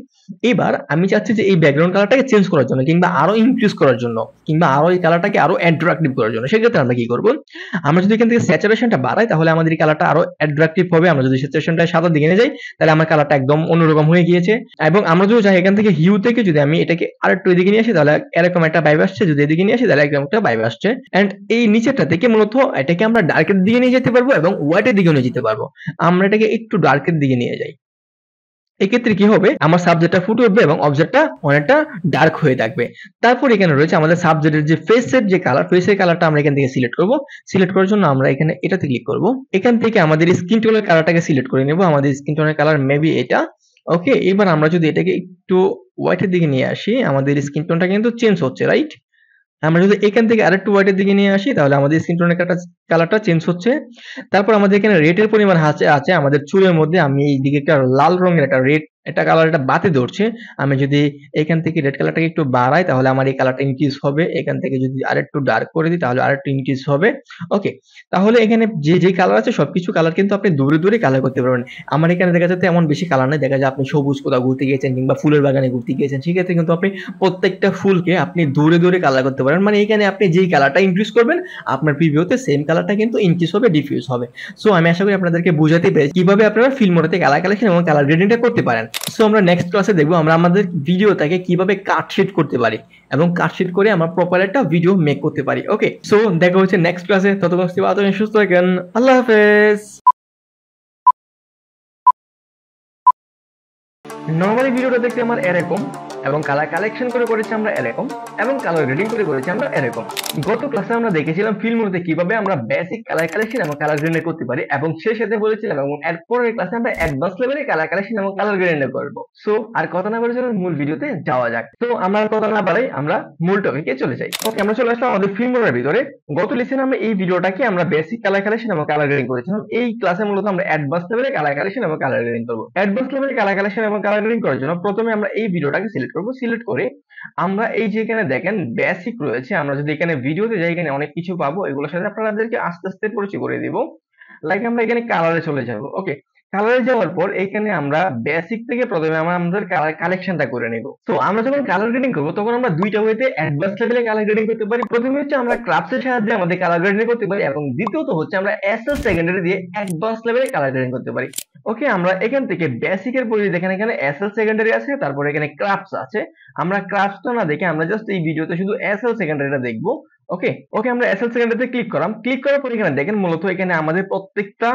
এবার আমি চাচ্ছি যে এই ব্যাকগ্রাউন্ড কালারটাকে চেঞ্জ করার জন্য কিংবা আরো ইনক্রিজ করার জন্য কিংবা আরো এই কালারটাকে আরো অ্যাট্রাকটিভ করার জন্য, সেক্ষেত্রে আমরা কি করব, আমরা যদি এখান থেকে স্যাচুরেশনটা বাড়াই তাহলে আমাদের এই কালারটা আরো অ্যাট্রাকটিভ হবে। আমরা যদি স্যাচুরেশনটা সাদার দিকে নিয়ে যাই তাহলে আমার কালারটা একদম অন্যরকম হয়ে গিয়েছে। এবং আমরা যদি চাই এখান থেকে হিউ থেকে যদি আমি এটাকে আরেকটু এদিকে নিয়ে আসি তাহলে এরকম একটা ভাইব আসছে, যদি এদিকে নিয়ে আসি তাহলে এরকম একটা ভাইব আসছে। এন্ড এই নিচেরটা থেকে মূলত এটাকে আমরা ডার্কের দিকে নিয়ে যেতে পারবো এবং হোয়াইটের দিকে নিয়ে যেতে পারবো। আমরা এটাকে একটু ডার্কের দিকে নিয়ে যাই। এক্ষেত্রে কি হবে, আমার সাবজেক্টটা ফুটে উঠবে এবং অবজেক্টটা অনেকটা ডার্ক হয়ে থাকবে। তারপর এখানে রয়েছে আমাদের সাবজেক্টের যে ফেসের যে কালার, ফেসের কালারটা আমরা এখান থেকে সিলেক্ট করব। সিলেক্ট করার জন্য আমরা এখানে এটাতে ক্লিক করব। এখান থেকে আমাদের স্কিন টোনের কালারটাকে সিলেক্ট করে নেব। আমাদের স্কিন টোনের কালার মেবি এটা। ওকে, এবার আমরা যদি এটাকে একটু হোয়াইটের দিকে নিয়ে আসি, আমাদের স্কিন টোনটা কিন্তু চেঞ্জ হচ্ছে, রাইট? আমরা যদি এখান থেকে আরেকটু হোয়াইটের দিকে নিয়ে আসি, তাহলে আমাদের স্কিন টোনের কালারটা চেঞ্জ হচ্ছে। তারপর আমাদের এখানে রেড এর পরিমাণ আছে আমাদের চুলের মধ্যে। আমি এইদিকে একটা লাল রঙের একটা রেড একটা কালার এটা বাতি ধরছে। আমি যদি এখান থেকে রেড কালারটাকে একটু বাড়াই, তাহলে আমার এই কালারটা ইনক্রিজ হবে। এখান থেকে যদি আরেকটু ডার্ক করে দিই, তাহলে আরেকটু ইনক্রিজ হবে। ওকে, তাহলে এখানে যে কালার আছে সবকিছু কালার কিন্তু আপনি দূরে কালার করতে পারবেন। আমার এখানে দেখা যাচ্ছে এমন বেশি কালার নাই, দেখা যায় আপনি সবুজ কোথাও ঘুরতে গিয়েছেন কিংবা ফুলের বাগানে ঘুরতে গিয়েছেন, সেক্ষেত্রে কিন্তু আপনি প্রত্যেকটা ফুলকে আপনি দূরে কালার করতে পারেন। মানে এখানে আপনি যেই কালারটা ইনক্রিজ করবেন, আপনার প্রিভিউতে সেম কালারটা কিন্তু ইনক্রিজ হবে, ডিফিউজ হবে। সো আমি আশা করি আপনাদেরকে বুঝাতে পেরেছি কিভাবে আপনারা ফিল্মোরাতে কালার কালেকশন এবং কালার গ্রেডিংটা করতে পারেন। সো আমরা নেক্সট ক্লাসে দেখবো আমরা আমাদের ভিডিওটাকে কিভাবে কাটশিট করতে পারি এবং কাটশিট করে আমরা প্রপার একটা ভিডিও মেক করতে পারি। ওকে, সো দেখা হচ্ছে নেক্সট ক্লাসে। ততক্ষণ সুস্থ থাকেন। আল্লাহ হাফেজ। নরমালি ভিডিওটা দেখতে আমার এরকম, এবং কালার কালেকশন করে করেছি আমরা এরকম, এবং কালার গ্রেডিং করে করেছি আমরা এরকম। গত ক্লাসে আমরা দেখেছিলাম ফিল্মোরাতে কিভাবে আমরা বেসিক কালার কালেকশন এবং কালার গ্রেডিং করতে পারি, এবং সেই সাথে বলেছিলাম এবং এরপরের ক্লাসে আমরা অ্যাডভান্স লেভেলে কালার কালেকশন এবং কালার গ্রেডিং করব। সো আর কথা না বলে চলুন মূল ভিডিওতে যাওয়া যাক। তো আমরা আর কথা না বাড়াই, আমরা মূল টপিকে চলে যাই। ওকে, আমরা চলে আসলাম আমাদের ফিল্মোরার ভিতরে। গত লেসনে আমরা এই ভিডিওটাকে আমরা বেসিক কালার কালেকশন এবং কালার গ্রেডিং করেছিলাম। এই ক্লাসে মূলত আমরা অ্যাডভান্স লেভেলে কালার কালেকশন এবং কালার গ্রেডিং করব। অ্যাডভান্স লেভেলে কালার কালেকশন এবং কালার গ্রেডিং করার জন্য প্রথমে আমরা এই ভিডিওটাকে সিলেক্ট করব। সিলেক্ট করে আমরা এই যে এখানে দেখেন বেসিক রয়েছে, আমরা যদি এখানে ভিডিওতে যাই এখানে অনেক কিছু পাবো, এগুলোর সাথে আপনাদেরকে আস্তে আস্তে পরিচয় করে দিব। লাইক আমরা এখানে কালারে চলে যাব। ওকে, কালারে যাওয়ার পর এখানে আমরা বেসিক থেকে প্রথমে আমরা আমাদের কালার কালেকশনটা করে নেব। তো আমরা যখন কালার গ্রেডিং করব তখন আমরা দুইটা ওয়েতে অ্যাডভান্স লেভেলে কালার গ্রেডিং করতে পারি। প্রথমে হচ্ছে আমরা ক্রাফটসের সাহায্যে আমাদের কালার গ্রেডিং করতে পারি, এবং দ্বিতীয়ত হচ্ছে আমরা এসএল সেকেন্ডারি দিয়ে অ্যাডভান্স লেভেলে কালার গ্রেডিং করতে পারি। ওকে, আমরা এখান থেকে বেসিকের পরে দেখেন এখানে এসএল সেকেন্ডারি আছে, তারপর এখানে ক্রাফটস আছে। আমরা ক্রাফটসটা না দেখে আমরা জাস্ট এই ভিডিওতে শুধু এসএল সেকেন্ডারিটা দেখবো। ওকে ওকে, আমরা এসএল সেকেন্ডারিতে ক্লিক করলাম। ক্লিক করার পর এখানে দেখেন মূলত এখানে আমাদের প্রত্যেকটা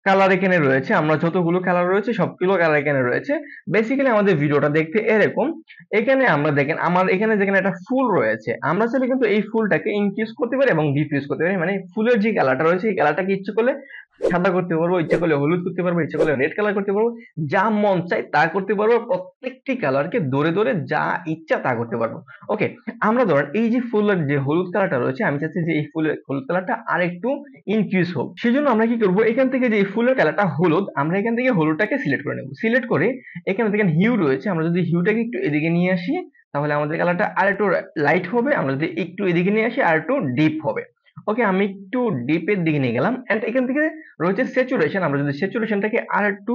কালার এখানে রয়েছে। আমরা যতগুলো কালার রয়েছে সবগুলো কালার এখানে রয়েছে। বেসিক্যালি আমাদের ভিডিওটা দেখতে এরকম। এখানে আমরা দেখেন আমার এখানে যেখানে একটা ফুল রয়েছে, আমরা চাইলে কিন্তু এই ফুলটাকে ইনক্রিজ করতে পারি এবং ডিক্রিজ করতে পারি। মানে ফুলের যে কালারটা রয়েছে এই কালারটাকে ইচ্ছে করলে সাদা করতে পারবো, ইচ্ছা করলে হলুদ করতে পারবো, ইচ্ছা করলে রেড কালার করতে পারবো, যা মন চায় তা করতে পারবো। প্রত্যেকটি কালারকে ধরে যা ইচ্ছা তা করতে পারবো। ওকে, আমরা ধরেন এই যে ফুলের যে হলুদ কালারটা রয়েছে, আমি চাচ্ছি যে এই ফুলের হলুদ কালারটা আরেকটু ইনক্রিজ হোক। সেজন্য আমরা কি করবো, এখান থেকে যে ফুলের কালারটা হলুদ, আমরা এখান থেকে হলুদটাকে সিলেক্ট করে নেব। সিলেক্ট করে এখানে দেখেন হিউ রয়েছে, আমরা যদি হিউটাকে একটু এদিকে নিয়ে আসি তাহলে আমাদের কালারটা আর একটু লাইট হবে। আমরা যদি একটু এদিকে নিয়ে আসি আর একটু ডিপ হবে। ওকে, আমি একটু ডিপের দিকে নিয়ে গেলাম। এন্ড এখান থেকে রয়েছে স্যাচুরেশন, আমরা যদি স্যাচুরেশনটাকে আর একটু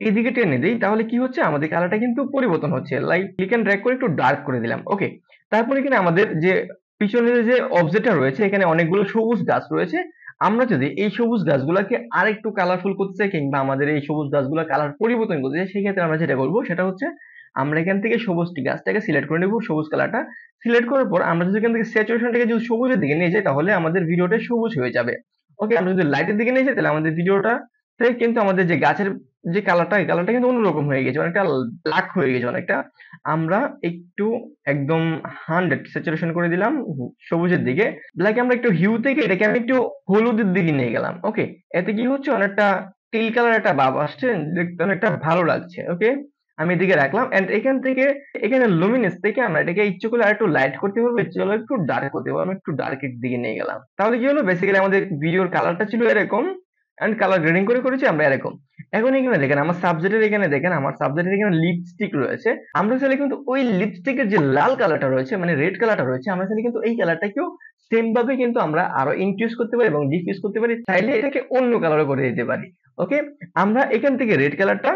এদিকে টেনে দিই তাহলে কি হচ্ছে, আমাদের কালারটা কিন্তু পরিবর্তন হচ্ছে। লাইক ক্লিক এন্ড ড্র্যাগ করে একটু ডার্ক করে দিলাম। ওকে, তারপর এখানে আমাদের যে পিছনের যে অবজেক্টটা রয়েছে এখানে অনেকগুলো সবুজ গাছ রয়েছে। আমরা যদি এই সবুজ গাছগুলোকে আরেকটু কালারফুল করতে চাই কিংবা আমাদের এই সবুজ গাছগুলোর কালার পরিবর্তন করতে চাই, সেক্ষেত্রে আমরা যেটা করবো সেটা হচ্ছে আমরা এখান থেকে সবুজ গাছটাকে সিলেক্ট করে নেব, সবুজ কালারটা। সিলেক্ট করার পর আমরা যদি এখান থেকে স্যাচুরেশনটাকে যদি সবুজের দিকে নিয়ে যাই তাহলে আমাদের ভিডিওটা সবুজ হয়ে যাবে। ওকে, আমরা যদি লাইটের দিকে নিয়ে যাই তাহলে আমাদের ভিডিওটা কিন্তু আমাদের যে গাছের যে কালারটা এই কালারটা কিন্তু অন্যরকম হয়ে গেছে, অনেকটা ব্ল্যাক হয়ে গেছে অনেকটা। আমরা একটু একদম 100 স্যাচুরেশন করে দিলাম সবুজের দিকে। ব্ল্যাক আমরা একটু হিউ থেকে এটাকে আমি একটু হলুদের দিকে নিয়ে গেলাম। ওকে, এতে কি হচ্ছে, অনেকটা টিল কালার একটা ভাব আসছে, দেখতে অনেকটা ভালো লাগছে। ওকে, আমি এদিকে রাখলাম। এন্ড এখান থেকে এখানে লুমিনেন্স থেকে আমরা এটাকে ইচ্ছে করলে আর একটু লাইট করতে পারবো, ইচ্ছে করলে একটু ডার্ক করতে পারবো। আমি একটু ডার্কের দিকে নিয়ে গেলাম। তাহলে কি হলো, বেসিক্যালি আমাদের ভিডিওর কালারটা ছিল এরকম এন্ড কালার গ্রেডিং করে করেছি আমরা এরকম। এখন এখানে দেখেন আমার সাবজেক্টের এখানে দেখেন আমার সাবজেক্টের এখানে লিপস্টিক রয়েছে। আমরা চাইলে কিন্তু ওই লিপস্টিকের যে লাল কালারটা রয়েছে মানে রেড কালারটা রয়েছে, আমরা চাইলে কিন্তু এই কালারটাকেও সেম ভাবে কিন্তু আমরা আরো ইনক্রিজ করতে পারি এবং ডিক্রিজ করতে পারি, চাইলে এটাকে অন্য কালারও করে দিতে পারি। ওকে, আমরা এখান থেকে রেড কালারটা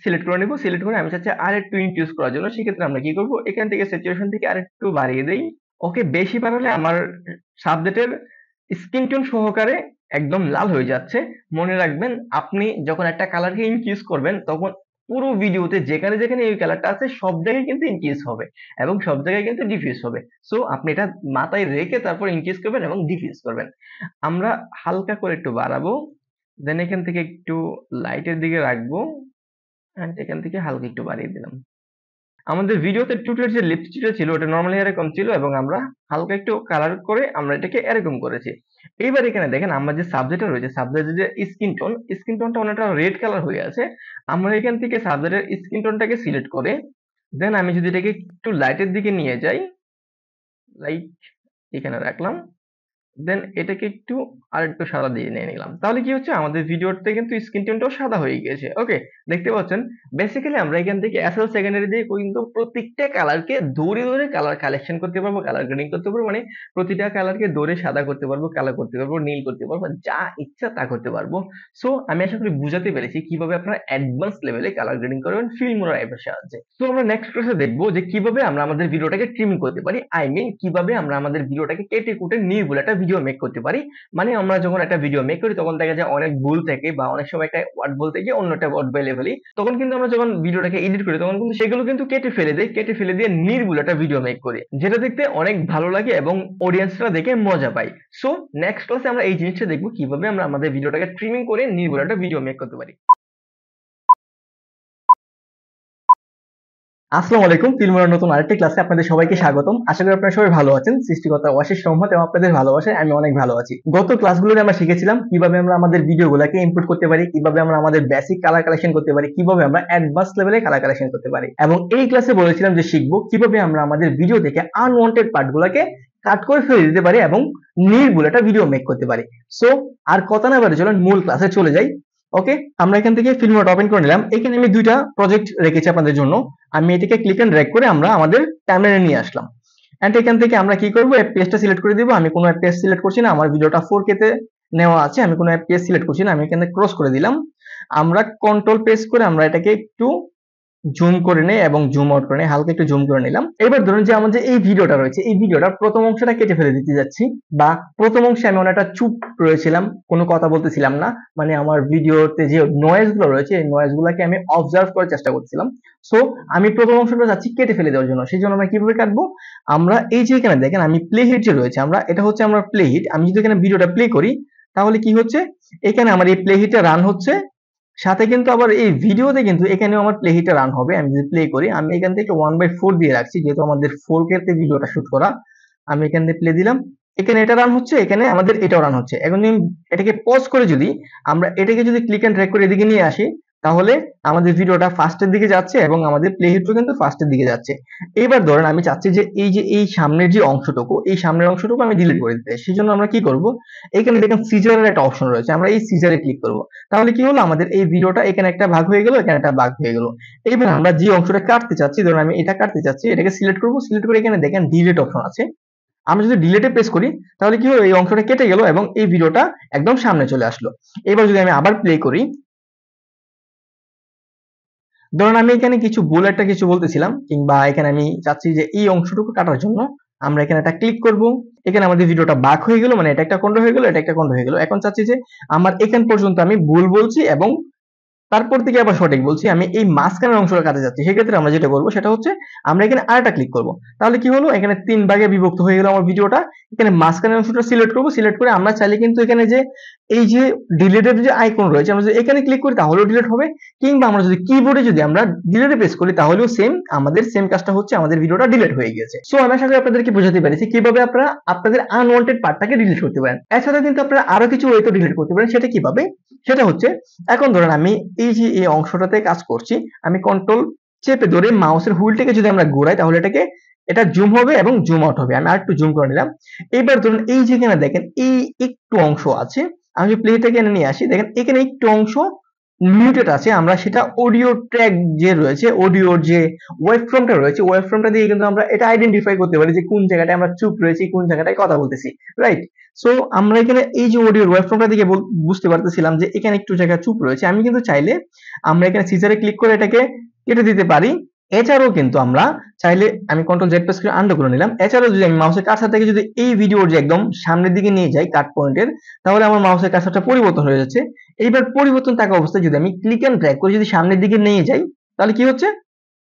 সিলেক্ট করে নেব। সিলেক্ট করে আমি চাচ্ছি আর একটু ইনক্রিজ করার জন্য, সেক্ষেত্রে আমরা কি করব, এখান থেকে স্যাচুরেশন থেকে আর একটু বাড়িয়ে দেই। ওকে, বেশি বাড়ালে আমার সাবজেক্টের স্কিন টোন সহকারে একদম লাল হয়ে যাচ্ছে। মনে রাখবেন আপনি যখন একটা কালারকে ইনক্রিজ করবেন তখন পুরো ভিডিওতে যেখানে যেখানে এই কালারটা আছে সব জায়গায় কিন্তু ইনক্রিজ হবে এবং সব জায়গায় কিন্তু ডিফিউজ হবে। সো আপনি এটা মাথায় রেখে তারপর ইনক্রিজ করবেন এবং ডিফিউজ করবেন। আমরা হালকা করে একটু বাড়াবো, দেন এখান থেকে একটু লাইটের দিকে রাখবো এন্ড এখান থেকে হালকা একটু বাড়িয়ে দিলাম। আমাদের ভিডিওতে টুটের যে লিপস্টিকটা ছিল ওটা নরমালি এরকম ছিল এবং আমরা হালকা একটু কালার করে আমরা এটাকে এরকম করেছি। এইবার এখানে দেখেন আমার যে সাবজেক্টটা রয়েছে, সাবজেক্টের যে স্কিন টোনটা অনেকটা রেড কালার হয়ে আছে। আমরা এখান থেকে সাবজেক্টের স্কিন টোনটাকে সিলেক্ট করে দেন আমি যদি এটাকে একটু লাইটের দিকে নিয়ে যাই, লাইট এখানে রাখলাম, দেন এটাকে একটু আরেকটু সাদা দিয়ে নিয়ে নিলাম, তাহলে কি হচ্ছে আমাদের ভিডিওতে কিন্তু স্ক্রিন টোনটাও সাদা হয়ে গিয়েছে। ওকে, দেখতে পাচ্ছেন বেসিক্যালি আমরা এখান থেকে এসএল সেকেন্ডারি দিয়ে কিন্তু প্রত্যেকটা কালারকে ধরে ধরে কালার কালেকশন করতে পারবো, কালার গ্রেডিং করতে পারবো, মানে প্রতিটা কালারকে ধরে সাদা করতে পারবো, কালার করতে পারবো, নীল করতে পারবো, যা ইচ্ছা তা করতে পারবো। সো আমি আশা করি বুঝাতে পেরেছি কিভাবে আপনারা অ্যাডভান্স লেভেলে কালার গ্রেডিং করবেন ফিল্মোরা অ্যাপের সাহায্যে। তো আমরা নেক্সট ক্লাসে দেখবো যে কিভাবে আমরা আমাদের ভিডিওটাকে ট্রিমিং করতে পারি, আই মিন কিভাবে আমরা আমাদের ভিডিওটাকে কেটে কুটে নির্ভুল একটা ভিডিও মেক করতে পারি। মানে আমরা যখন একটা ভিডিও মেক করি তখন দেখা যায় অনেক ভুল থাকে বা অনেক সময় একটা ওয়ার্ড বলতে গিয়ে অন্য একটা ওয়ার্ড বলে ফেলি, তখন কিন্তু আমরা যখন ভিডিওটাকে এডিট করি তখন কিন্তু সেগুলো কিন্তু কেটে ফেলে দেই, কেটে ফেলে দিয়ে নির্ভুল একটা ভিডিও মেক করি, যেটা দেখতে অনেক ভালো লাগে এবং অডিয়েন্সরা দেখে মজা পায়। সো নেক্সট ক্লাসে আমরা এই জিনিসটা দেখবো কিভাবে আমরা আমাদের ভিডিওটাকে ট্রিমিং করে নির্ভুল একটা ভিডিও মেক করতে পারি। আসসালামু আলাইকুম, ফিল্মোরার নতুন আরেকটি ক্লাসে আপনাদের সবাইকে স্বাগতম। আশা করি আপনারা সবাই ভালো আছেন। সৃষ্টিকর্তার অশেষ রহমত এবং আপনাদের ভালোবাসায় আমি অনেক ভালো আছি। গত ক্লাসগুলোতে আমরা শিখেছিলাম কিভাবে আমরা আমাদের ভিডিওগুলোকে ইনপুট করতে পারি, কিভাবে আমরা আমাদের বেসিক কালার কালেকশন করতে পারি, কিভাবে আমরা অ্যাডভান্স লেভেলে কালার কালেকশন করতে পারি, এবং এই ক্লাসে বলেছিলাম যে শিখবো কিভাবে আমরা আমাদের ভিডিও থেকে আনওয়ান্টেড পার্টগুলোকে কাট করে ফেলে দিতে পারি এবং নির্ভুল একটা ভিডিও মেক করতে পারি। সো আর কথা না বাড়িয়ে চলুন মূল ক্লাসে চলে যাই। ওকে, আমরা এখান থেকে ফিল্মোরা ওপেন করে নিলাম। এখানে আমি দুইটা প্রজেক্ট রেখেছি আপনাদের জন্য। আমি এটাকে ক্লিক এন্ড ড্র্যাগ করে আমরা আমাদের টাইমলাইনে নিয়ে আসলাম। এন্ড এখান থেকে আমরা কি করব, এফপিএসটা সিলেক্ট করে দিব। আমি কোনো এফপিএস সিলেক্ট করছি না, আমার ভিডিওটা 4K তে নেওয়া আছে, আমি কোনো এফপিএস সিলেক্ট করছি না। আমি এখানে ক্রস করে দিলাম। আমরা কন্ট্রোল প্রেস করে আমরা এটাকে একটু জুম করে নেই এবং জুম আউট করে নেই, হালকা একটু জুম করে নিলাম। এবার ধরুন যে আমাদের এই ভিডিওটা রয়েছে, এই ভিডিওটার প্রথম অংশটা কেটে ফেলে দিতে যাচ্ছি, বা প্রথম অংশে আমি অনেকটা চুপ রয়েছিলাম, কোনো কথা বলতেছিলাম না, মানে আমার ভিডিওতে যে নয়েজ গুলো রয়েছে এই নয়েজ গুলাকে আমি অবজার্ভ করার চেষ্টা করছিলাম। সো আমি প্রথম অংশটা যাচ্ছি কেটে ফেলে দেওয়ার জন্য। সেই জন্য আমরা কিভাবে কাটবো, আমরা এই যে এখানে দেখেন আমি প্লে হিট যে রয়েছে, আমরা এটা হচ্ছে আমরা প্লে হিট, আমি যদি এখানে ভিডিওটা প্লে করি তাহলে কি হচ্ছে, এখানে আমার এই প্লে হিটটা রান হচ্ছে, সাথে কিন্তু আবার এই ভিডিওতে কিন্তু এখানেও আমার প্লে হিটটা রান হবে। আমি যদি প্লে করি, আমি এখান থেকে 1/4 দিয়ে রাখছি যেহেতু আমাদের 4K তে ভিডিওটা শুট করা। আমি এখান থেকে প্লে দিলাম, এখানে এটা রান হচ্ছে, এখানে আমাদের এটাও রান হচ্ছে। এখন যদি এটাকে পজ করে যদি আমরা এটাকে যদি ক্লিক এন্ড ড্র্যাগ করে এদিকে নিয়ে আসি, তাহলে আমাদের ভিডিওটা ফার্স্টের দিকে যাচ্ছে এবং আমাদের প্লে হিটও কিন্তু ফার্স্টের দিকে যাচ্ছে। এবার ধরেন আমি চাচ্ছি যে এই সামনের যে অংশটুকু, এই সামনের অংশটুকু আমি ডিলিট করে দিতে, সেই জন্য আমরা কি করব, এখানে দেখেন সিজারের একটা অপশন রয়েছে, আমরা এই সিজারে ক্লিক করব। তাহলে কি হলো, আমাদের এই ভিডিওটা এখানে একটা ভাগ হয়ে গেল, এখানে একটা ভাগ হয়ে গেল। এবার আমরা যে অংশটা কাটতে চাচ্ছি, ধরুন আমি এটা কাটতে চাচ্ছি, এটাকে সিলেক্ট করব, সিলেক্ট করে এখানে দেখেন ডিলিট অপশন আছে। আমি যদি ডিলিটে প্রেস করি তাহলে কি হলো, এই অংশটা কেটে গেল এবং এই ভিডিওটা একদম সামনে চলে আসলো। এবার যদি আমি আবার প্লে করি, ধরুন আমি এখানে কিছু ভুল একটা কিছু বলতেছিলাম, কিংবা এখানে আমি চাচ্ছি যে এই অংশটুকু কাটার জন্য আমরা এখানে একটা ক্লিক করব। এখানে আমাদের ভিডিওটা বাক হয়ে গেল, মানে এটা একটা খন্ড হয়ে গেল, এটা একটা খন্ড হয়ে গেল। এখন চাচ্ছি যে আমার এখান পর্যন্ত আমি ভুল বলছি এবং তারপর থেকে আবার সঠিক বলছি, আমি এই মাঝখানের অংশটা কাটতে যাচ্ছি। সেক্ষেত্রে আমরা যেটা করবো সেটা হচ্ছে আমরা এখানে আরেকটা ক্লিক করব। তাহলে কি হলো, এখানে 3 ভাগে বিভক্ত হয়ে গেল আমার ভিডিওটা। এখানে মাঝখানের অংশটা সিলেক্ট করব, সিলেক্ট করে আমরা চাইলে কিন্তু এখানে যে এই যে ডিলিটের যে আইকন রয়েছে, আমরা যদি এখানে ক্লিক করি তাহলেও ডিলিট হবে, কিংবা আমরা যদি কিবোর্ডে যদি আমরা ডিলিটে প্রেস করি তাহলেও সেম, আমাদের সেম কাজটা হচ্ছে, আমাদের ভিডিওটা ডিলিট হয়ে গেছে। সো আমি আশা করি আপনাদেরকে বোঝাতে পেরেছি কিভাবে আপনারা আপনাদের আনওয়ান্টেড পার্টটাকে ডিলিট করতে পারেন। এছাড়া কিন্তু আপনারা আরো কিছু ওয়েতে ডিলিট করতে পারেন। সেটা কিভাবে, সেটা হচ্ছে এখন ধরেন আমি এই যে এই অংশটাতে কাজ করছি, আমি কন্ট্রোল চেপে ধরে মাউসের হুইলটাকে যদি আমরা ঘোরাই তাহলে এটা জুম হবে এবং জুম আউট হবে। আমি আরেকটু জুম করে নিলাম। এবার ধরুন এই যেখানে দেখেন এই একটু অংশ আছে, আমি প্লেটাকে এনে নিয়ে আসি, দেখেন এখানে একটু অংশ মিউটেড আছে, আমরা সেটা অডিও ট্র্যাক যে রয়েছে, অডিওর যে ওয়েবফর্মটা রয়েছে, ওয়েবফর্মটা দিয়ে কিন্তু আমরা এটা আইডেন্টিফাই করতে পারি যে কোন জায়গাটায় আমরা চুপ রয়েছি, কোন জায়গাটায় কথা বলতেছি, রাইট? সো আমরা এখানে এই যে অডিওর ওয়েবফর্মটা দিকে বুঝতে পারতেছিলাম যে এখানে একটু জায়গা চুপ রয়েছে। আমি কিন্তু চাইলে আমরা এখানে সিজারে ক্লিক করে এটাকে কেটে দিতে পারি। এছাড়াও কিন্তু আমরা চাইলে, আমি কন্ট্রোল জেড প্রেস করে আনডু করে নিলাম, এছাড়াও যদি আমি মাউসের কার্সার থেকে যদি এই ভিডিওর যে একদম সামনের দিকে নিয়ে যাই কাট পয়েন্টের, তাহলে আমার মাউসের কার্সারটা পরিবর্তন হয়ে যাচ্ছে। এইবার পরিবর্তন থাকা অবস্থায় যদি আমি ক্লিক এন্ড ড্র্যাগ করে যদি সামনের দিকে নিয়ে যাই, তাহলে কি হচ্ছে,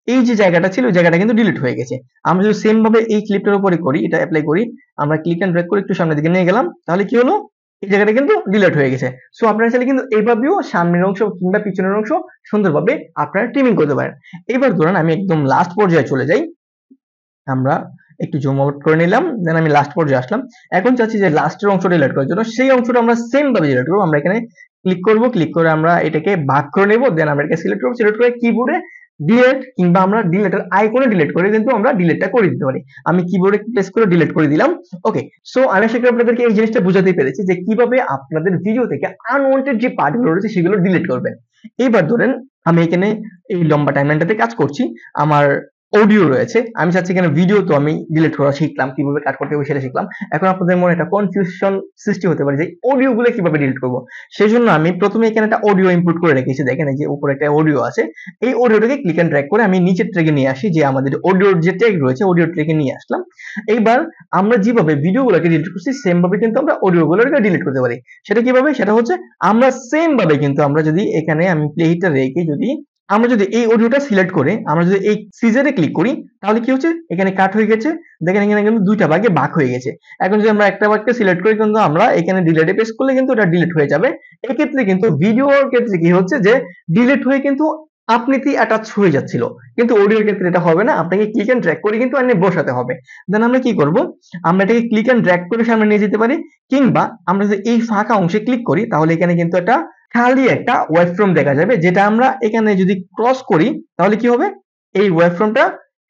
এই যে জায়গাটা ছিল ওই জায়গাটা কিন্তু ডিলিট হয়ে গেছে। আমরা যদি সেম ভাবে এই ক্লিপটার উপরে করি, এটা অ্যাপ্লাই করি, আমরা ক্লিক এন্ড ড্র্যাগ করে একটু সামনের দিকে নিয়ে গেলাম, তাহলে কি হলো, এই জায়গাটা কিন্তু ডিলিট হয়ে গেছে। সো আপনারা চাইলে কিন্তু এইভাবেও সামনের অংশ কিংবা পিছনের অংশ সুন্দরভাবে আপনারা ট্রিমিং করতে পারেন। এবার ধরুন আমি একদম লাস্ট পর্যায়ে চলে যাই। আমরা একটু জুম আউট করে নিলাম, দেন আমি লাস্ট পর্যায়ে আসলাম। এখন চাচ্ছি যে লাস্টের অংশটা ডিলিট করার জন্য, সেই অংশটা আমরা সেম ভাবে ডিলিট করবো। আমরা এখানে ক্লিক করব, ক্লিক করে আমরা এটাকে ভাগ করে নেব, দেন আমরা এটাকে সিলেক্ট করব, সিলেক্ট করে কিবোর্ডে ডিলিট কিংবা আমরা ডিলিটের আইকনে ডিলিট করে কিন্তু আমরা ডিলিটটা করে দিতে পারি। আমি কিবোর্ডে প্রেস করে ডিলিট করে দিলাম। ওকে, সো আমি আশা করি আপনাদেরকে এই জিনিসটা বোঝাতে পেরেছি যে কিভাবে আপনাদের ভিডিও থেকে আনওয়ান্টেড যে পার্টগুলো রয়েছে সেগুলো ডিলিট করবেন। এইবার ধরেন আমি এখানে এই লম্বা টাইমলাইনটাতে কাজ করছি, আমার অডিও রয়েছে, আমি চাচ্ছি এখানে ভিডিও তো আমি ডিলিট করা শিখলাম, কিভাবে কাট করতে হবে সেটা শিখলাম। এখন আপনাদের মনে একটা কনফিউশন সৃষ্টি হতে পারে যে অডিও গুলো কিভাবে ডিলিট করবো। সেই জন্য আমি প্রথমে এখানে একটা অডিও ইনপুট করে রেখেছি, দেখেন এই যে উপরে একটা অডিও আছে। এই অডিওটাকে ক্লিক এন্ড ড্র্যাগ করে আমি নিচের ট্র্যাকে নিয়ে আসি, যে আমাদের অডিওর যে ট্র্যাক রয়েছে অডিও ট্র্যাকে নিয়ে আসলাম। এইবার আমরা যেভাবে ভিডিওগুলোকে ডিলিট করছি সেম ভাবে কিন্তু আমরা অডিও গুলোকে ডিলিট করতে পারি। সেটা কিভাবে, সেটা হচ্ছে আমরা সেম ভাবে কিন্তু আমরা যদি এখানে আমি প্লেটা রেখে যদি আমরা যদি এই অডিওটা সিলেক্ট করে আমরা যদি এই সিজারে ক্লিক করি তাহলে কি হচ্ছে, এখানে কাট হয়ে গেছে, দেখেন এখানে কিন্তু দুইটা ভাগে ভাগ হয়ে গেছে। এখন যদি আমরা একটা ভাগকে সিলেক্ট করি কিন্তু আমরা এখানে ডিলিটে প্রেস করলে কিন্তু এটা ডিলিট হয়ে যাবে। এক্ষেত্রে কিন্তু ভিডিওর ক্ষেত্রে কি হচ্ছে যে ডিলিট হয়ে কিন্তু আপনিতেই অ্যাটাচ হয়ে যাচ্ছিল, কিন্তু অডিওর ক্ষেত্রে এটা হবে না, আপনাকে ক্লিক এন্ড ড্র্যাগ করে কিন্তু এনে বসাতে হবে। দেন আমরা কি করব, আমরা এটাকে ক্লিক এন্ড ড্র্যাগ করে সামনে নিয়ে যেতে পারি, কিংবা আমরা যদি এই ফাঁকা অংশে ক্লিক করি তাহলে এখানে কিন্তু একটা খালি একটা ওয়েব ফ্রম দেখা যাবে, যেটা আমরা এখানে যদি ক্রস করি তাহলে কি হবে, এই ওয়েব ফ্রমটা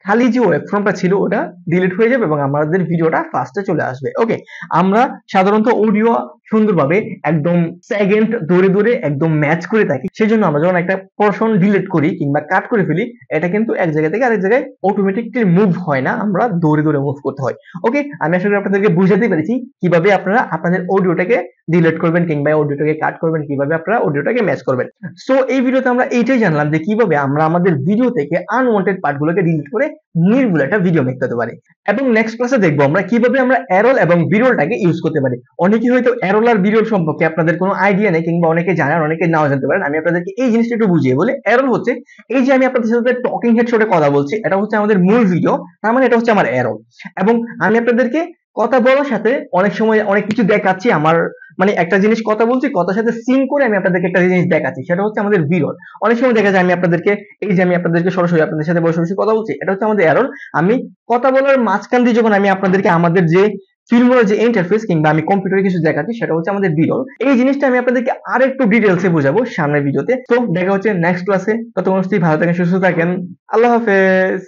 খালি যে ওয়েব ফ্রমটা ছিল ওটা ডিলিট হয়ে যাবে এবং আমাদের ভিডিওটা ফার্স্টে চলে আসবে। ওকে, আমরা সাধারণত অডিও সুন্দরভাবে একদম সেকেন্ড ধরে ধরে একদম ম্যাচ করে থাকি, সেজন্য আমরা যখন একটা পোরশন ডিলিট করি কিংবা কাট করে ফেলি এটা কিন্তু এক জায়গা থেকে আরেক জায়গায় অটোমেটিকলি মুভ হয় না, আমরা ধরে ধরে মুভ করতে হয়। ওকে, আমি আসলে আপনাদেরকে বুঝাতে পেরেছি কিভাবে আপনারা আপনাদের অডিওটাকে ডিলিট করবেন কিংবা অডিওটাকে কাট করবেন, কিভাবে আপনারা অডিওটাকে ম্যাচ করবেন। সো এই ভিডিওতে আমরা এইটাই জানলাম যে কিভাবে আমরা আমাদের ভিডিও থেকে আনওয়ান্টেড পার্টগুলোকে ডিলিট করে নির্ভুল একটা ভিডিও মেক করতে পারি। এবং নেক্সট ক্লাসে দেখবো আমরা কিভাবে আমরা এরল এবং বিরলটাকে ইউজ করতে পারি। অনেকেই হয়তো এরল আর বিরল সম্পর্কে আপনাদের কোনো আইডিয়া নেই কিংবা অনেকে জানেন অনেকে নাও জানতে পারেন। আমি আপনাদেরকে এই জিনিসটা একটু বুঝিয়ে বলি। এরল হচ্ছে এই যে আমি আপনাদের সাথে টকিং হেড শটে কথা বলছি, এটা হচ্ছে আমাদের মূল ভিডিও, তার মানে এটা হচ্ছে আমার এরল। এবং আমি আপনাদেরকে কথা বলার সাথে অনেক সময় অনেক কিছু দেখাচ্ছি, আমার মানে একটা জিনিস কথা বলছি, কথার সাথে সিন করে আমি আপনাদেরকে একটা জিনিস দেখাচ্ছি, সেটা হচ্ছে আমাদের বিরল। অনেক সময় দেখা যায় আমি আপনাদেরকে এই যে আমি আপনাদেরকে সরাসরি আপনাদের সাথে বসে বসে কথা বলছি, এটা হচ্ছে আমাদের এরর। আমি কথা বলার মাঝখান দিয়ে যখন আমি আপনাদেরকে আমাদের যে ফিল্মের যে ইন্টারফেস কিংবা আমি কম্পিউটারে কিছু দেখাচ্ছি সেটা হচ্ছে আমাদের বিরল। এই জিনিসটা আমি আপনাদেরকে আর একটু ডিটেলসে বোঝাবো সামনের ভিডিওতে। তো দেখা হচ্ছে নেক্সট ক্লাসে, ততক্ষণ ভালো থাকেন, সুস্থ থাকেন, আল্লাহ হাফেজ।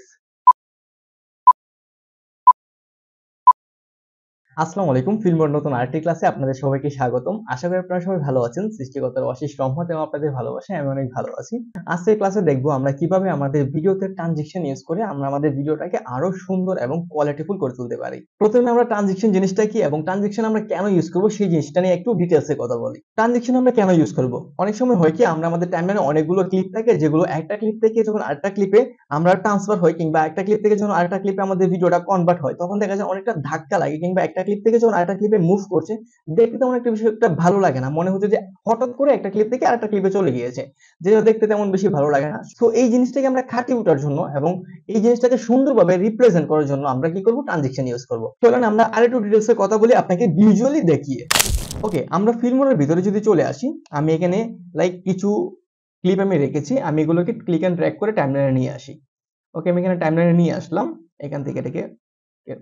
আসসালামু আলাইকুম, ফিল্মের নতুন আরেকটি ক্লাসে আপনাদের সবাইকে স্বাগতম। আশা করি আপনারা সবাই ভালো আছেন। সৃষ্টিকর্তার অশেষ রহমত এবং আপনাদের ভালোবাসায় আমি অনেক ভালো আছি। আজকের ক্লাসে দেখবো আমরা কিভাবে আমাদের ভিডিওতে ট্রানজিশন ইউজ করে আমরা আমাদের ভিডিওটাকে আরো সুন্দর এবং কোয়ালিটিফুল করে তুলতে পারি। প্রথমে আমরা ট্রানজিশন জিনিসটা কি এবং ট্রানজিশন আমরা কেন ইউজ করবো সেই জিনিসটা নিয়ে একটু ডিটেলসে কথা বলি। ট্রানজিশন আমরা কেন ইউজ করবো, অনেক সময় হয় কি আমরা আমাদের টাইমলাইনে অনেকগুলো ক্লিপ থাকে, যেগুলো একটা ক্লিপ থেকে যখন আরেকটা ক্লিপে আমরা ট্রান্সফার হয় কিংবা একটা ক্লিপ থেকে যখন আরেকটা ক্লিপে আমাদের ভিডিওটা কনভার্ট হয়, তখন দেখা যায় অনেকটা ধাক্কা লাগে, কিংবা একটা ক্লিপ থেকে যখন আরেকটা ক্লিপে মুভ করছে দেখতে তেমন একটা বিষয় একটা ভালো লাগে না, মনে হচ্ছে যে হঠাৎ করে একটা ক্লিপ থেকে আরেকটা ক্লিপে চলে গিয়েছে, যেটা দেখতে তেমন বেশি ভালো লাগে না। তো এই জিনিসটাকে আমরা কাটিয়ে ওঠার জন্য এবং এই জিনিসটাকে সুন্দরভাবে রিপ্রেজেন্ট করার জন্য আমরা কি করব, ট্রানজিশন ইউজ করব। চলেন আমরা আরেকটু ডিটেইলসে কথা বলি আপনাকে ভিজুয়ালি দেখিয়ে। ওকে, আমরা ফিল্মের ভিতরে যদি চলে আসি, আমি এখানে লাইক কিছু ক্লিপ আমি রেখেছি, আমি এগুলোকে ক্লিক এন্ড ড্র্যাগ করে টাইমলাইনে নিয়ে আসি। ওকে, আমি এখানে টাইমলাইনে নিয়ে আসলাম, এখান থেকে এটাকে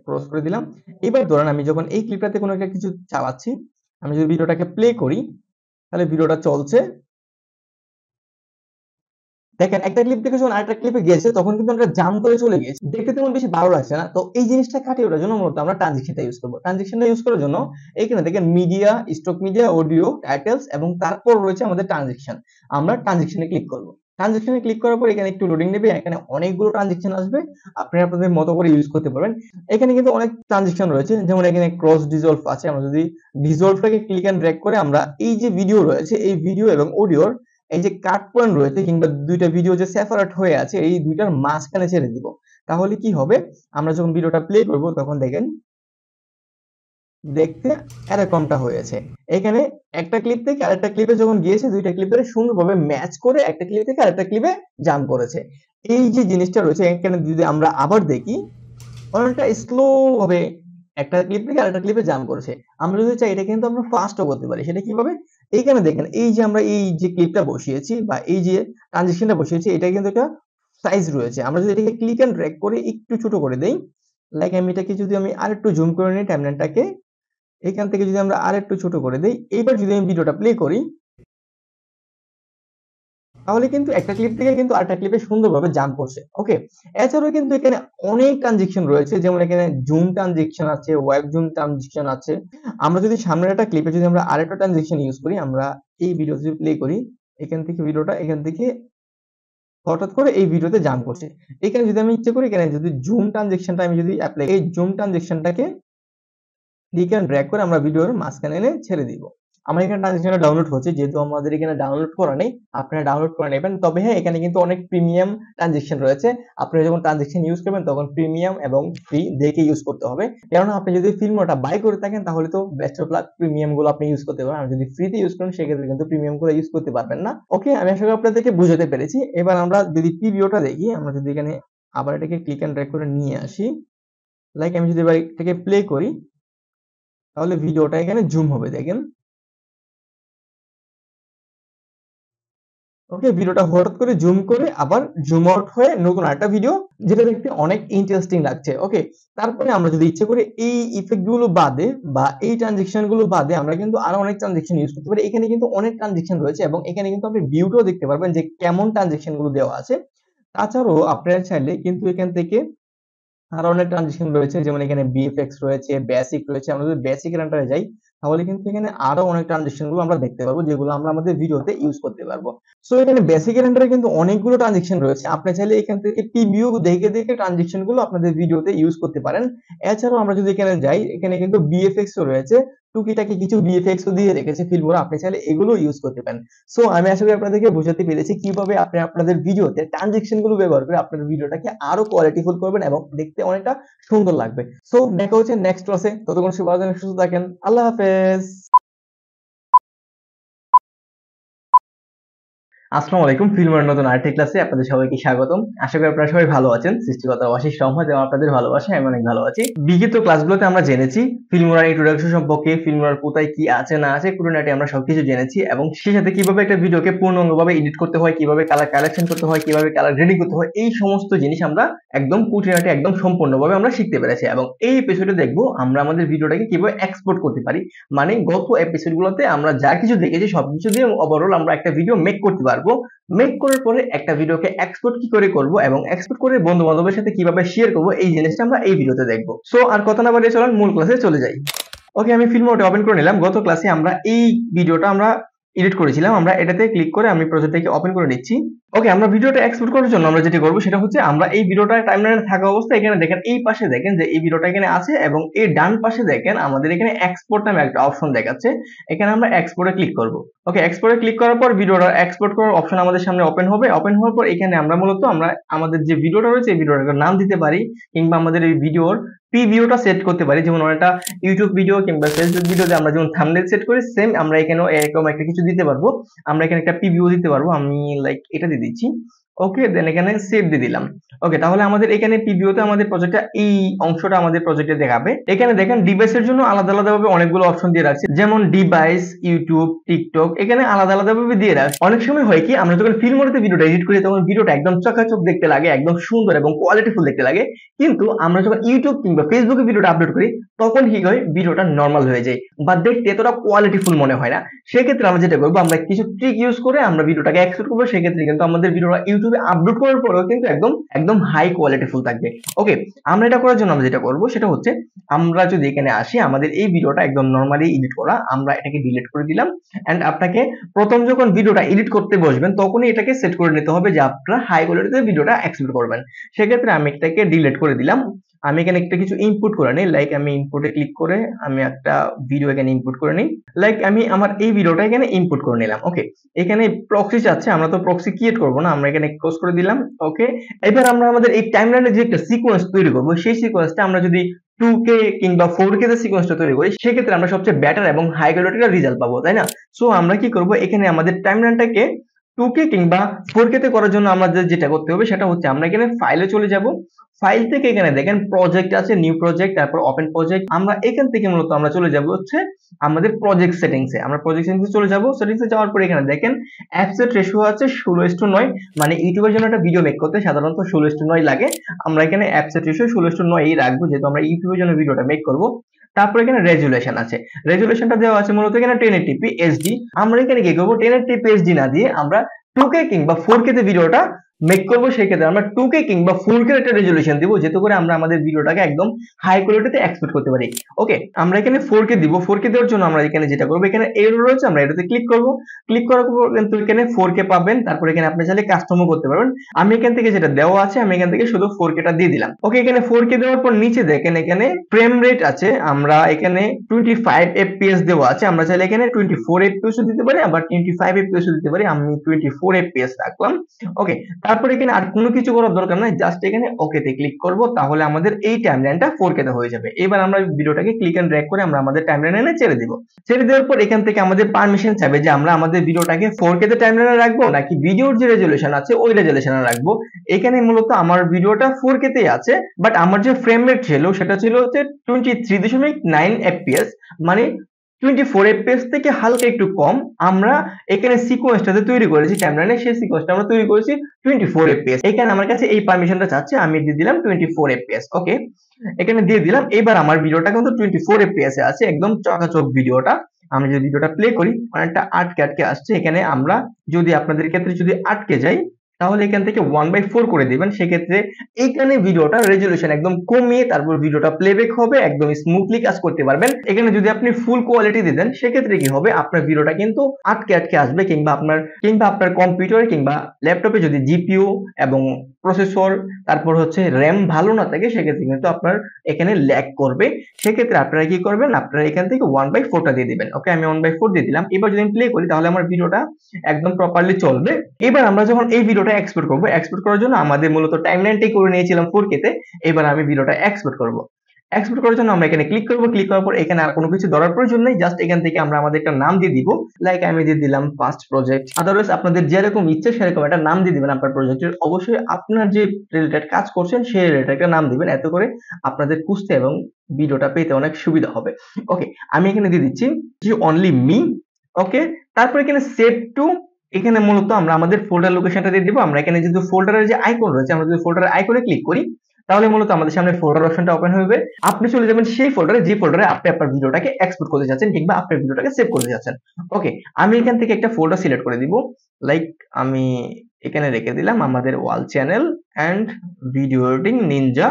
ক্রস করে দিলাম। এবার ধরেন আমি যখন এই ক্লিপটাতে কোনো একটা কিছু চালাচ্ছি, আমি যদি ভিডিওটাকে প্লে করি তাহলে ভিডিওটা চলছে। দেখেন একটা ক্লিপ থেকে যখন আরেকটা ক্লিপে গিয়েছে তখন কিন্তু আমরা জাম্প করে চলে গিয়েছি, দেখতে তেমন বেশি ভালো লাগছে না। তো এই জিনিসটা কাটিয়ে ওঠার জন্য মূলত আমরা ট্রানজিশনটা ইউজ করব। ট্রানজিশনটা ইউজ করার জন্য এইখানে দেখেন media, stock media, audio, titles এবং তারপর রয়েছে আমাদের ট্রানজিশন। আমরা ট্রানজিশনে ক্লিক করব। ট্রানজিশনে ক্লিক করার পর এখানে একটু লোডিং নেবে, এখানে অনেকগুলো ট্রানজিশন আসবে, আপনি আপনাদের মতো করে ইউজ করতে পারবেন। এখানে কিন্তু অনেক ট্রানজিশন রয়েছে, যেমন এখানে ক্রস ডিজলভ আছে। আমরা যদি ডিজলভটাকে ক্লিক এন্ড ড্র্যাগ করে আমরা এই যে ভিডিও রয়েছে এই ভিডিও এবং অডিওর এই যে কাট পয়েন্ট রয়েছে কিংবা দুইটা ভিডিও যে সেপারেট হয়ে আছে এই দুইটার মাঝখানে ছেড়ে দিব, তাহলে কি হবে, আমরা যখন ভিডিওটা প্লে করব তখন দেখেন দেখতে এরকমটা হয়েছে। এখানে একটা ক্লিপ থেকে আরেকটা ক্লিপে যখন গিয়েছে দুইটা ক্লিপের সুন্দরভাবে ম্যাচ করে একটা ক্লিপ থেকে আরেকটা ক্লিপে জাম্প করেছে। এই যে জিনিসটা রয়েছে এখানে যদি আমরা আবার দেখি অনেকটা স্লো ভাবে একটা ক্লিপ থেকে আরেকটা ক্লিপে জাম্প করেছে। আমরা যদি চাই এটা কিন্তু আমরা ফাস্টও করতে পারি। সেটা কিভাবে? এইখানে দেখেন এই যে আমরা এই যে ক্লিপটা বসিয়েছি বা এই যে ট্রানজিশনটা বসিয়েছি এটা কিন্তু একটা সাইজ রয়েছে। আমরা যদি এটাকে ক্লিক এন্ড ড্র্যাগ করে একটু ছোট করে দেই, লাইক আমি এটাকে যদি আমি আরেকটু জুম করে নিই টাইমলাইনটাকে, এখান থেকে যদি আমরা আরেকটু ছোট করে দেই, এইবার যদি আমি ভিডিওটা প্লে করি তাহলে কিন্তু একটা ক্লিপ থেকে কিন্তু আরেকটা ক্লিপে সুন্দরভাবে জাম্প করছে। ওকে? এছাড়াও কিন্তু এখানে অনেক ট্রানজিশন রয়েছে। যেমন এখানে জুম ট্রানজিশন আছে, ওয়েব জুম ট্রানজিশন আছে। আমরা যদি সামনের একটা ক্লিপে যদি আমরা আরেকটা ট্রানজিশন ইউজ করি, আমরা এই ভিডিও যদি প্লে করি, এখান থেকে ভিডিওটা এখান থেকে হঠাৎ করে এই ভিডিওতে জাম্প করছে। এখানে যদি আমি ইচ্ছে করি এখানে যদি জুম ট্রানজিশনটা আমি যদি এপ্লাই এই জুম ট্রানজিশনটাকে ক্লিক এন্ড ড্র্যাগ করে আমরা ভিডিওর মাঝখানে এনে ছেড়ে দিব। আমার এখানে ট্রানজিশনটা ডাউনলোড হচ্ছে, যেহেতু আমাদের এখানে ডাউনলোড করা নেই, আপনারা ডাউনলোড করে নেবেন। তবে হ্যাঁ, এখানে কিন্তু অনেক প্রিমিয়াম ট্রানজিশন রয়েছে। আপনারা যখন ট্রানজিশন ইউজ করবেন তখন প্রিমিয়াম এবং ফ্রি দেখে ইউজ করতে হবে। কেননা আপনি যদি ফিল্মটা বাই করে থাকেন তাহলে তো বেস্ট অফ লাক প্রিমিয়াম গুলো আপনি ইউজ করতে পারবেন। আর যদি ফ্রিতে ইউজ করেন সেক্ষেত্রে কিন্তু প্রিমিয়াম গুলো ইউজ করতে পারবেন না। ওকে, আমি আশা করি আপনাদেরকে বুঝাতে পেরেছি। এবার আমরা যদি প্রিভিউটা দেখি, আমরা যদি এখানে আবার এটাকে ক্লিক এন্ড ড্র্যাগ করে নিয়ে আসি, লাইক আমি যদি এবার এটাকে প্লে করি তাহলে ভিডিওটা এখানে জুম হবে দেখেন। ওকে, ভিডিওটা হঠাৎ করে জুম করে আবার জুম আউট হয়ে নতুন আরেকটা ভিডিও, যেটা দেখতে অনেক ইন্টারেস্টিং লাগছে। ওকে, তারপরে আমরা যদি ইচ্ছে করে এই ইফেক্ট গুলো বাদে বা এই ট্রানজিশন গুলো বাদে আমরা কিন্তু আরো অনেক ট্রানজিশন ইউজ করতে পারি। এখানে কিন্তু অনেক ট্রানজিশন রয়েছে এবং এখানে কিন্তু আপনি ভিউটাও দেখতে পারবেন যে কেমন ট্রানজিশন গুলো দেওয়া আছে। তাছাড়াও আপনারা চাইলে কিন্তু এখান থেকে আরো অনেক ট্রানজিশন রয়েছে, যেমন এখানে বিএফএক্স রয়েছে, বেসিক রয়েছে। আমরা যদি বেসিক এর আন্ডারে যাই তাহলে কিন্তু এখানে আরো অনেক ট্রানজিশন গুলো আমরা দেখতে পারবো, যেগুলো আমরা আমাদের ভিডিওতে ইউজ করতে পারবো। সো এখানে বেসিক এর আন্ডারে কিন্তু অনেকগুলো ট্রানজিশন রয়েছে। আপনি চাইলে এখান থেকে প্রিভিউ দেখে দেখে ট্রানজিশন গুলো আপনাদের ভিডিওতে ইউজ করতে পারেন। এছাড়াও আমরা যদি এখানে যাই, এখানে কিন্তু বিএফএক্স ও রয়েছে, টুকিটাকি কিছু বিএফএক্স ও দিয়ে রেখেছে ফিল্মরা, আপনি চাইলে এগুলো ইউজ করতে পারেন। সো আমি আশা করি আপনাদেরকে বোঝাতে পেরেছি কিভাবে আপনি আপনাদের ভিডিওতে ট্রানজিশন গুলো ব্যবহার করে আপনার ভিডিওটাকে আরো কোয়ালিটিফুল করবেন এবং দেখতে অনেকটা সুন্দর লাগবে। সো দেখা হচ্ছে নেক্সট ক্লাসে। ততক্ষণ সবাই ভালো থাকেন, সুস্থ থাকেন। আল্লাহ হাফেজ। আসসালামু আলাইকুম, ফিল্মের নতুন আরেকটি ক্লাসে আপনাদের সবাইকে স্বাগতম। আশা করি আপনারা সবাই ভালো আছেন। সৃষ্টিকর্তার অশেষ রহমত এবং আপনাদের ভালোবাসায় আমি অনেক ভালো আছি। বিগত ক্লাসগুলোতে আমরা জেনেছি ফিল্মোরার ইন্ট্রোডাকশন সম্পর্কে, ফিল্মোরার কোথায় কি আছে না আছে খুঁটিনাটি আমরা সবকিছু জেনেছি এবং সেই সাথে কিভাবে একটা ভিডিওকে পূর্ণাঙ্গভাবে এডিট করতে হয়, কিভাবে কালার কালেকশন করতে হয়, কিভাবে কালার গ্রেডিং করতে হয়, এই সমস্ত জিনিস আমরা একদম খুঁটিনাটি একদম সম্পূর্ণভাবে আমরা শিখতে পেরেছি। এবং এই এপিসোডে দেখবো আমরা আমাদের ভিডিওটাকে কিভাবে এক্সপোর্ট করতে পারি। মানে গত এপিসোডগুলোতে আমরা যা কিছু দেখেছি সবকিছু দিয়ে ওভারঅল আমরা একটা ভিডিও মেক করতে পারবো। মেক করার পরে একটা ভিডিওকে এক্সপোর্ট কি করে করব এবং এক্সপোর্ট করে বন্ধু বান্ধবের সাথে কিভাবে শেয়ার করব, এই জিনিসটা আমরা এই ভিডিওতে দেখবো। সো আর কথা না বাড়িয়ে চলুন মূল ক্লাসে চলে যাই। ওকে, আমি ফিল্ম মোডে ওপেন করে নিলাম। গত ক্লাসে আমরা এই ভিডিওটা আমরা এডিট করেছিলাম। আমরা এটাতে ক্লিক করে আমি প্রজেক্টটাকে ওপেন করে নিচ্ছি। ওকে, আমরা ভিডিওটা এক্সপোর্ট করার জন্য আমরা যেটা করব সেটা হচ্ছে আমরা এই ভিডিওটা টাইমলাইনে থাকা অবস্থায় এখানে দেখেন এই পাশে দেখেন যে এই ভিডিওটা এখানে আছে এবং এই ডান পাশে দেখেন আমাদের এখানে এক্সপোর্ট নামে একটা অপশন দেখাচ্ছে। এখানে আমরা এক্সপোর্টে ক্লিক করব। ওকে, এক্সপোর্টে ক্লিক করার পর ভিডিওটা এক্সপোর্ট করার অপশন আমাদের সামনে ওপেন হবে। ওপেন হওয়ার পর এখানে আমরা মূলত আমরা আমাদের যে ভিডিওটা রয়েছে এই ভিডিওটার নাম দিতে পারি কিংবা আমাদের এই ভিডিওর প্রিভিউটা সেট করতে পারি। যেমন অনেকটা ইউটিউব ভিডিও কিংবা ফেসবুক ভিডিওতে আমরা যেমন থাম্বনেল সেট করি, সেম আমরা এখানেও এরকম একটা কিছু দিতে পারবো। আমরা এখানে একটা প্রিভিউ দিতে পারবো। আমি লাইক এটা দিয়ে দিচ্ছি। ওকে, দেন এখানে সেভ দিয়ে দিলাম। ওকে, তাহলে আমাদের এখানে প্রিভিউতে আমাদের প্রজেক্টটা এই অংশটা আমাদের প্রজেক্টে দেখাবে। এখানে দেখেন ডিভাইসের জন্য আলাদা আলাদা ভাবে অনেকগুলো অপশন দিয়ে রাখছে, যেমন ডিভাইস, ইউটিউব, টিকটক, এখানে আলাদা আলাদা ভাবে দিয়ে রাখছে। অনেক সময় হয় কি আমরা যখন ফিল্মোরাতে ভিডিওটা এডিট করি তখন ভিডিওটা একদম চকাচক দেখতে লাগে, একদম সুন্দর এবং কোয়ালিটিফুল দেখতে লাগে। কিন্তু আমরা যখন ইউটিউব কিংবা ফেসবুকে ভিডিওটা আপলোড করি তখন কি হয়, ভিডিওটা নর্মাল হয়ে যায় বা দেখতে এতটা কোয়ালিটিফুল মনে হয় না। সেক্ষেত্রে আমরা যেটা করবো, আমরা কিছু ট্রিক ইউজ করে আমরা ভিডিওটাকে এক্সপোর্ট করবো। সেক্ষেত্রে কিন্তু আমাদের ভিডিওটা ইউটিউবে আপলোড করার পরেও কিন্তু একদম একদম হাই কোয়ালিটিফুল থাকবে। ওকে, আমরা এটা করার জন্য আমরা যেটা করবো সেটা হচ্ছে আমরা যদি এখানে আসি, আমাদের এই ভিডিওটা একদম নর্মালি এডিট করা, আমরা এটাকে ডিলিট করে দিলাম। এন্ড আপনাকে প্রথম যখন ভিডিওটা এডিট করতে বসবেন তখনই এটাকে সেট করে নিতে হবে যে আপনারা হাই কোয়ালিটিতে ভিডিওটা এক্সপোর্ট করবেন। সেক্ষেত্রে আমি এটাকে ডিলিট করে দিলাম। আমি এখানে একটা কিছু ইনপুট করে নিই, লাইক আমি ইনপুটে ক্লিক করে আমি একটা ভিডিও এখানে ইনপুট করে নিই। লাইক আমি আমার এই ভিডিওটা এখানে ইনপুট করে নিলাম। ওকে, এখানে প্রক্সি চাচ্ছে, আমরা তো প্রক্সি ক্রিয়েট করব না, আমরা এখানে ক্লোজ করে দিলাম। ওকে, এবার আমরা আমাদের এই টাইমলাইনে যে একটা সিকোয়েন্স তৈরি করব, সেই সিকোয়েন্সটা আমরা যদি 2K কিংবা 4K তে সিকোয়েন্সটা তৈরি করি সেক্ষেত্রে আমরা সবচেয়ে বেটার এবং হাই কোয়ালিটির রেজাল্ট পাবো, তাই না? সো আমরা কি করব, এখানে আমাদের টাইমলাইনটাকে 2K কিংবা 4K তে করার জন্য আমাদের যেটা করতে হবে সেটা হচ্ছে আমরা এখানে ফাইলে চলে যাব। ফাইল থেকে এখানে দেখেন প্রজেক্ট আছে, নিউ প্রজেক্ট, তারপর ওপেন প্রজেক্ট। আমরা এখান থেকে মূলত আমরা চলে যাব হচ্ছে আমাদের প্রজেক্ট সেটিংসে। আমরা প্রজেক্ট সেটিংসে চলে যাব। সেটিংসে যাওয়ার পর এখানে দেখেন অ্যাপসেট রেশিও আছে 16:9। মানে ইউটিউবের জন্য একটা ভিডিও মেক করতে সাধারণত 16:9 লাগে। আমরা এখানে অ্যাপসেট রেশিও 16:9 রাখবো, যেহেতু আমরা ইউটিউবের জন্য ভিডিওটা মেক করব। তারপর এখানে রেজুলেশন আছে, রেজুলেশনটা দেওয়া আছে মূলত এখানে 1080p HD। আমরা এখানে কি করবো, 1080p HD না দিয়ে আমরা 2K কিংবা 4K তে ভিডিওটা মেক করবো। সেই ক্ষেত্রে আমরা 2K কিংবা 4K একটা রেজুলেশন দিব, যাতে করে আমরা আমাদের ভিডিওটাকে একদম হাই কোয়ালিটিতে এক্সপোর্ট করতে পারি। ওকে, আমরা এখানে 4K দিব। 4K দেওয়ার জন্য আমরা এখানে যেটা করবো, এখানে এরো রয়েছে, আমরা এটাতে ক্লিক করব। ক্লিক করার পর কিন্তু এখানে 4K পাবেন। তারপর এখানে আপনি চাইলে কাস্টমও করতে পারবেন। আমি এখান থেকে যেটা দেওয়া আছে, আমি এখান থেকে শুধু 4K টা দিয়ে দিলাম। ওকে, এখানে 4K দেওয়ার পর নিচে দেখেন এখানে ফ্রেম রেট আছে, আমরা এখানে 25 fps দেওয়া আছে। আমরা চাইলে এখানে 24 fps ও দিতে পারি, আবার 25 fps ও দিতে পারি। আমি 24 fps রাখলাম। ওকে, তারপর এখানে আর কোনো কিছু করার দরকার নাই, জাস্ট এখানে ওকে তে ক্লিক করব। তাহলে আমাদের এই টাইমলাইনটা 4K তে হয়ে যাবে। এবার আমরা ভিডিওটাকে ক্লিক এন্ড ড্র্যাগ করে আমরা আমাদের টাইমলাইনে এনে ছেড়ে দিব। ছেড়ে দেওয়ার পর এখান থেকে আমাদের পারমিশন চাইবে যে আমরা আমাদের ভিডিওটাকে 4K তে টাইমলাইনে রাখবো নাকি ভিডিওর যে রেজুলেশন আছে ওই রেজুলেশনে রাখবো। এখানে মূলত আমার ভিডিওটা 4K তেই আছে, বাট আমার যে ফ্রেম রেট ছিল সেটা ছিল হচ্ছে 23.9 fps, মানে 24 fps থেকে হালকা একটু কম। আমরা এখানে সিকোয়েন্সটাতে তৈরি করেছি টাইমলাইনে, সেই সিকোয়েন্সটা আমরা তৈরি করেছি 24 fps। এখানে আমার কাছে এই পারমিশনটা চাচ্ছে, আমি দিয়ে দিলাম 24 fps। ওকে, এখানে দিয়ে দিলাম। এবার আমার ভিডিওটা কিন্তু 24 fps এ আছে, একদম চকাচক ভিডিওটা। আমি যদি ভিডিওটা প্লে করি, অনেকটা আটকে আটকে আসছে। এখানে আমরা যদি আপনাদের ক্ষেত্রে যদি আটকে যাই, তাহলে এখান থেকে 1/4 করে দিবেন। সেক্ষেত্রে এইখানে ভিডিওটা রেজুলেশন একদম কমিয়ে তারপর ভিডিওটা প্লেব্যাক হবে, একদম স্মুথলি কাজ করতে পারবেন। এখানে যদি আপনি ফুল কোয়ালিটি দিয়ে দেন, সেক্ষেত্রে কি হবে, আপনার ভিডিওটা কিন্তু আটকে আটকে আসবে, কিংবা আপনার কম্পিউটার কিংবা ল্যাপটপে যদি জিপিইউ এবং প্রসেসর তারপর হচ্ছে র্যাম ভালো না থাকে, সেক্ষেত্রে কিন্তু আপনার এখানে ল্যাগ করবে। সেক্ষেত্রে আপনারা কি করবেন, আপনারা এখান থেকে 1/4 টা দিয়ে দিবেন। ওকে, আমি 1/4 দিয়ে দিলাম। এবার যদি আমি প্লে করি, তাহলে আমার ভিডিওটা একদম প্রপারলি চলবে। এবার আমরা যখন এই ভিডিওটা এক্সপোর্ট করব, এক্সপোর্ট করার জন্য আমাদের মূলত টাইমলাইনটাই করে নিয়েছিলাম 4K তে। এবার আমি ভিডিওটা এক্সপোর্ট করব। এক্সপোর্ট করার জন্য আমরা এখানে ক্লিক করব। ক্লিক করার পর এখানে আর কোনো কিছু ধরার প্রয়োজন নেই, জাস্ট এখান থেকে আমরা আমাদের একটা নাম দিয়ে দিব। লাইক আমি দিয়ে দিলাম ফার্স্ট প্রজেক্ট। আদারওয়াইজ আপনাদের যেরকম ইচ্ছে সেরকম একটা নাম দিয়ে দিবেন আপনার প্রজেক্টের। অবশ্যই আপনার যে রিলেটেড কাজ করছেন সেই রিলেটেড একটা নাম দিবেন, এত করে আপনাদের খুঁজতে এবং ভিডিওটা পেতে অনেক সুবিধা হবে। ওকে, আমি এখানে দিয়ে দিচ্ছি যে অনলি মি। ওকে, তারপর এখানে সেভ টু, এখানে মূলত আমরা আমাদের ফোল্ডার লোকেশনটা দিয়ে দিব। আমরা এখানে যদি ফোল্ডারের যে আইকন রয়েছে, আমরা যদি ফোল্ডারের আইকনে ক্লিক করি, তাহলে মূলত আমাদের সামনে ফোল্ডার অপশনটা ওপেন হবে। আপনি চলে যাবেন সেই ফোল্ডারে যে ফোল্ডারে আপনি আপনার ভিডিওটাকে এক্সপোর্ট করতে যাচ্ছেন কিংবা আপনার ভিডিওটাকে সেভ করতে যাচ্ছেন। ওকে, আমি এখান থেকে একটা ফোল্ডার সিলেক্ট করে দিব। লাইক আমি এখানে রেখে দিলাম আমাদের wall channel and video editing ninja.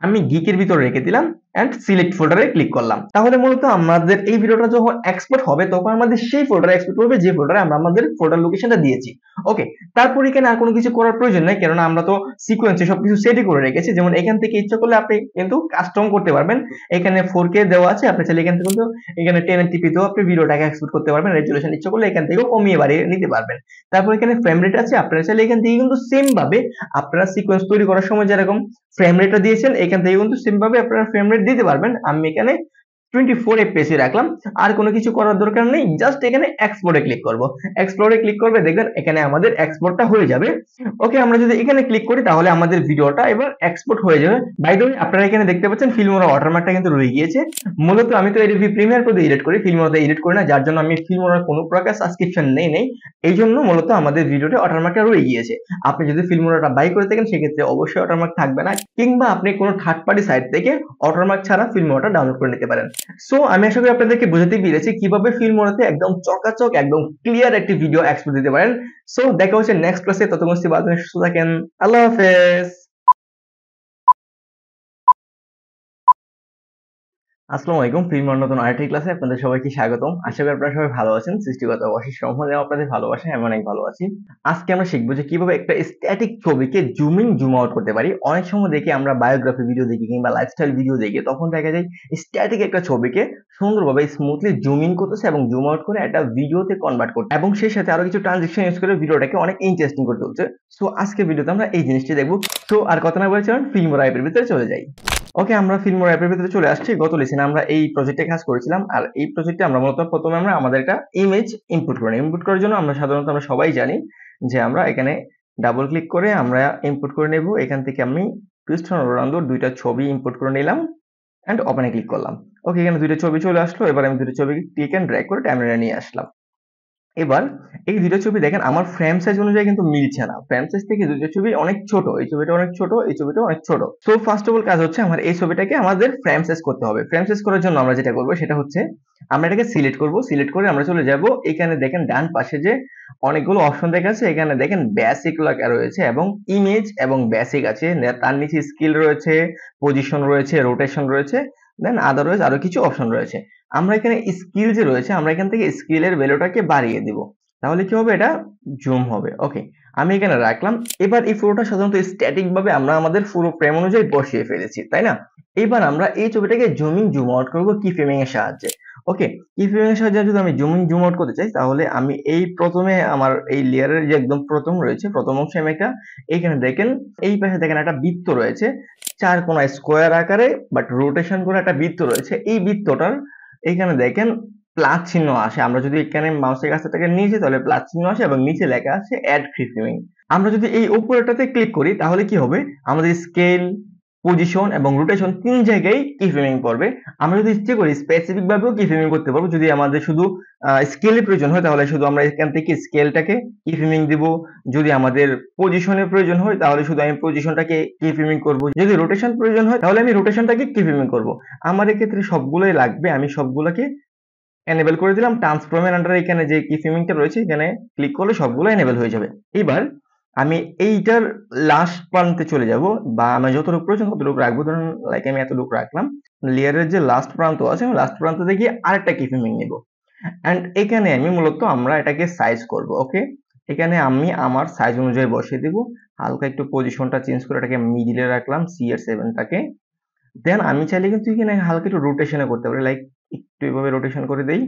আমি গিকের ভিতরে রেখে দিলাম এন্ড সিলেক্ট ফোল্ডারে ক্লিক করলাম। তাহলে মূলত আমাদের এই ভিডিওটা যখন এক্সপোর্ট হবে, তখন আমাদের সেই ফোল্ডারে এক্সপোর্ট হবে যে ফোল্ডারে আমরা আমাদের ফোল্ডার লোকেশনটা দিয়েছি। ওকে, তারপর এখানে আর কোনো কিছু করার প্রয়োজন নাই, কারণ আমরা তো সিকোয়েন্সে সবকিছু সেটই করে রেখেছি। যেমন এখান থেকে ইচ্ছা করলে আপনি কিন্তু কাস্টম করতে পারবেন। এখানে 4K দেওয়া আছে, আপনি চাইলে এখান থেকে কিন্তু এখানে 1080p তেও আপনি ভিডিওটাকে এক্সপোর্ট করতে পারবেন। রেজুলেশন ইচ্ছা করলে এখান থেকেও কমিয়ে বাড়িয়ে নিতে পারবেন। তারপর এখানে ফ্রেম রেট আছে, আপনারা চাইলে এখান থেকে কিন্তু সেম ভাবে আপনারা সিকোয়েন্স তৈরি করার সময় যেরকম ফ্রেম রেটটা দিয়েছেন, এখান থেকে কিন্তু সেম ভাবে আপনারা ফ্রেম রেট দিতে পারবেন। আমি এখানে 24 fps রাখলাম। আর কোনো কিছু করার দরকার নেই, জাস্ট এখানে এক্সপোর্টে ক্লিক করব। এক্সপোর্টে ক্লিক করবে, দেখবেন এখানে আমাদের এক্সপোর্টটা হয়ে যাবে। ওকে, আমরা যদি এখানে ক্লিক করি, তাহলে আমাদের ভিডিওটা এবার এক্সপোর্ট হয়ে যাবে। বাই দ্য ওয়ে, আপনারা এখানে দেখতে পাচ্ছেন ফিল্মোরা ওয়াটারমার্কটা কিন্তু রয়ে গিয়েছে। মূলত আমি তো এডিবি প্রিমিয়ার প্রো দিয়ে এডিট করি, ফিল্মোরাতে এডিট করি না, যার জন্য আমি ফিল্মোরার কোনো প্রকার সাবস্ক্রিপশন নেই। এই জন্য মূলত আমাদের ভিডিওতে ওয়াটারমার্কটা রয়ে গিয়েছে। আপনি যদি ফিল্মোরাটা বাই করে থাকেন, সেক্ষেত্রে অবশ্যই ওয়াটারমার্ক থাকবে না, কিংবা আপনি কোনো থার্ড পার্টি সাইট থেকে ওয়াটারমার্ক ছাড়া ফিল্মোরাটা ডাউনলোড করে নিতে পারেন। সো আমি আশা করি আপনাদেরকে বোঝাতে পেরেছি কিভাবে ফিল্মোরাতে একদম চকাচক একদম ক্লিয়ার একটি ভিডিও এক্সপোর্ট দিতে পারেন। সো দেখা হচ্ছে নেক্সট ক্লাসে, ততক্ষণ ভালো থাকেন, সুস্থ থাকেন, আল্লাহ হাফেজ। আসসালামু আলাইকুম, ফিল্মের নতুন আরেকটি ক্লাসে আপনাদের সবাইকে স্বাগতম। আশা করি আপনারা সবাই ভালো আছেন। সৃষ্টিকর্তার অশেষ রহমতে আপনাদের ভালোবাসায় আমি অনেক ভালো আছি। আজকে আমরা শিখবো যে কিভাবে একটা স্ট্যাটিক ছবিকে জুম ইন জুম আউট করতে পারি। অনেক সময় দেখি আমরা বায়োগ্রাফি ভিডিও দেখি কিংবা লাইফস্টাইল ভিডিও দেখি, তখন দেখা যায় স্ট্যাটিক একটা ছবিকে সুন্দরভাবে স্মুথলি জুম ইন করতেছে এবং জুম আউট করে একটা ভিডিওতে কনভার্ট করতে, এবং সেই সাথে আরো কিছু ট্রানজিশন ইউজ করে ভিডিওটাকে অনেক ইন্টারেস্টিং করে তুলছে। সো আজকে ভিডিওতে আমরা এই জিনিসটি দেখবো। সো আর কথা না বলে চলুন ফিল্মোরা অ্যাপের ভিতরে চলে যাই। ওকে, আমরা ফিল্মোরা অ্যাপের ভিতরে চলে আসছি। গত লেসনে আমরা এই প্রজেক্টে কাজ করেছিলাম, আর এই প্রজেক্টে আমরা মূলত প্রথমে আমরা আমাদের একটা ইমেজ ইনপুট করি। ইনপুট করার জন্য আমরা সাধারণত আমরা সবাই জানি যে আমরা এখানে ডাবল ক্লিক করে আমরা ইনপুট করে নেব। এখান থেকে আমি ক্রিস্টিয়ানো রোনালদোর দুইটা ছবি ইনপুট করে নিলাম এন্ড ওপেনে ক্লিক করলাম। ওকে, এখানে দুইটা ছবি চলে আসলো। এবার আমি দুইটা ছবি ক্লিক এন্ড ড্র্যাগ করে টাইমলাইনে নিয়ে আসলাম। এবার এই দুইটা ছবি দেখেন আমার ফ্রেম সাইজ অনুযায়ী কিন্তু মিলছে না। ফ্রেম সাইজ থেকে দুইটা ছবি অনেক ছোট, এই ছবিটা অনেক ছোট, এই ছবিটা অনেক ছোট। সো ফার্স্ট অফ অল কাজ হচ্ছে আমার এই ছবিটাকে আমাদের ফ্রেম সাইজ করতে হবে। ফ্রেম সাইজ করার জন্য আমরা যেটা করব সেটা হচ্ছে আমরা এটাকে সিলেক্ট করব। সিলেক্ট করে আমরা চলে যাব, এখানে দেখেন ডান পাশে যে অনেকগুলো অপশন দেখাচ্ছে, এখানে দেখেন বেসিক লেখা রয়েছে এবং ইমেজ এবং বেসিক আছে, তার নিচে স্কেল রয়েছে, পজিশন রয়েছে, রোটেশন রয়েছে, দেন আদারওয়াইজ আরো কিছু অপশন রয়েছে। আমরা এখানে স্কিল যে রয়েছে আমরা এখান থেকে স্কিলের ভ্যালুটাকে বাড়িয়ে দিব, তাহলে কি হবে, এটা জুম হবে। ওকে, আমি এখানে রাখলাম। এবার এই ফটোটা সাধারণত স্ট্যাটিক ভাবে আমরা আমাদের পুরো ফ্রেম অনুযায়ী বসিয়ে ফেলেছি, তাই না? এবার আমরা এই ছবিটাকে জুমিং জুম আউট করব কি ফ্রেমিং এর সাহায্যে। ওকে, কি ফ্রেমিং এর সাহায্যে যদি আমি জুমিং জুম আউট করতে চাই, তাহলে আমি এই প্রথমে আমার এই লেয়ারের যে একদম প্রথম রয়েছে, প্রথম অংশে আমি একটা, এইখানে দেখেন এই পাশে দেখেন একটা বৃত্ত রয়েছে, চার কোণা স্কোয়ার আকারে বাট রোটেশন করে একটা বৃত্ত রয়েছে। এই বৃত্তটার এইখানে দেখেন প্লাস চিহ্ন আসে। আমরা যদি এখানে মাউসের কাছটাকে নিচে, তাহলে প্লাস চিহ্ন আসে এবং নিচে লেখা আছে অ্যাড ফ্রিফ্রেমিং। আমরা যদি এই উপরেটাতে ক্লিক করি তাহলে কি হবে, আমাদের স্কেল, পজিশন এবং রোটেশন তিন জায়গায় কি ফ্রেমিং পড়বে। আমরা যদি ইচ্ছে করি স্পেসিফিক ভাবেও কি ফ্রেমিং করতে পারবো। যদি আমাদের শুধু স্কেলের প্রয়োজন হয় তাহলে শুধু আমরা এখান থেকে স্কেলটাকে কি ফ্রেমিং দিব। যদি আমাদের পজিশনের প্রয়োজন হয় তাহলে শুধু আমি পজিশনটাকে কি ফ্রেমিং করব। যদি রোটেশন প্রয়োজন হয় তাহলে আমি রোটেশনটাকে কি ফ্রেমিং করব। আমার এক্ষেত্রে সবগুলোই লাগবে, আমি সবগুলোকে এনেবল করে দিলাম। ট্রান্সফর্মের আন্ডারে এখানে যে কি ফ্রেমিংটা রয়েছে এখানে ক্লিক করলে সবগুলো এনেবল হয়ে যাবে। এবার আমি এইটার লাস্ট প্রান্তে চলে যাব, বা আমি যতটুকু প্রয়োজন ততটুকু রাখবো। ধরুন লাইক আমি এতটুকু রাখলাম। লেয়ারের যে লাস্ট প্রান্ত আছে আমি লাস্ট প্রান্ত থেকে আরেকটা কি ফ্রেমিং নেব এন্ড এখানে আমি মূলত আমরা এটাকে সাইজ করব। ওকে, এখানে আমি আমার সাইজ অনুযায়ী বসিয়ে দিব। হালকা একটু পজিশনটা চেঞ্জ করে এটাকে মিডিলে রাখলাম, CR7টাকে। দেন আমি চাইলে কিন্তু এখানে হালকা একটু রোটেশনে করতে পারি, লাইক একটু এভাবে রোটেশন করে দেই,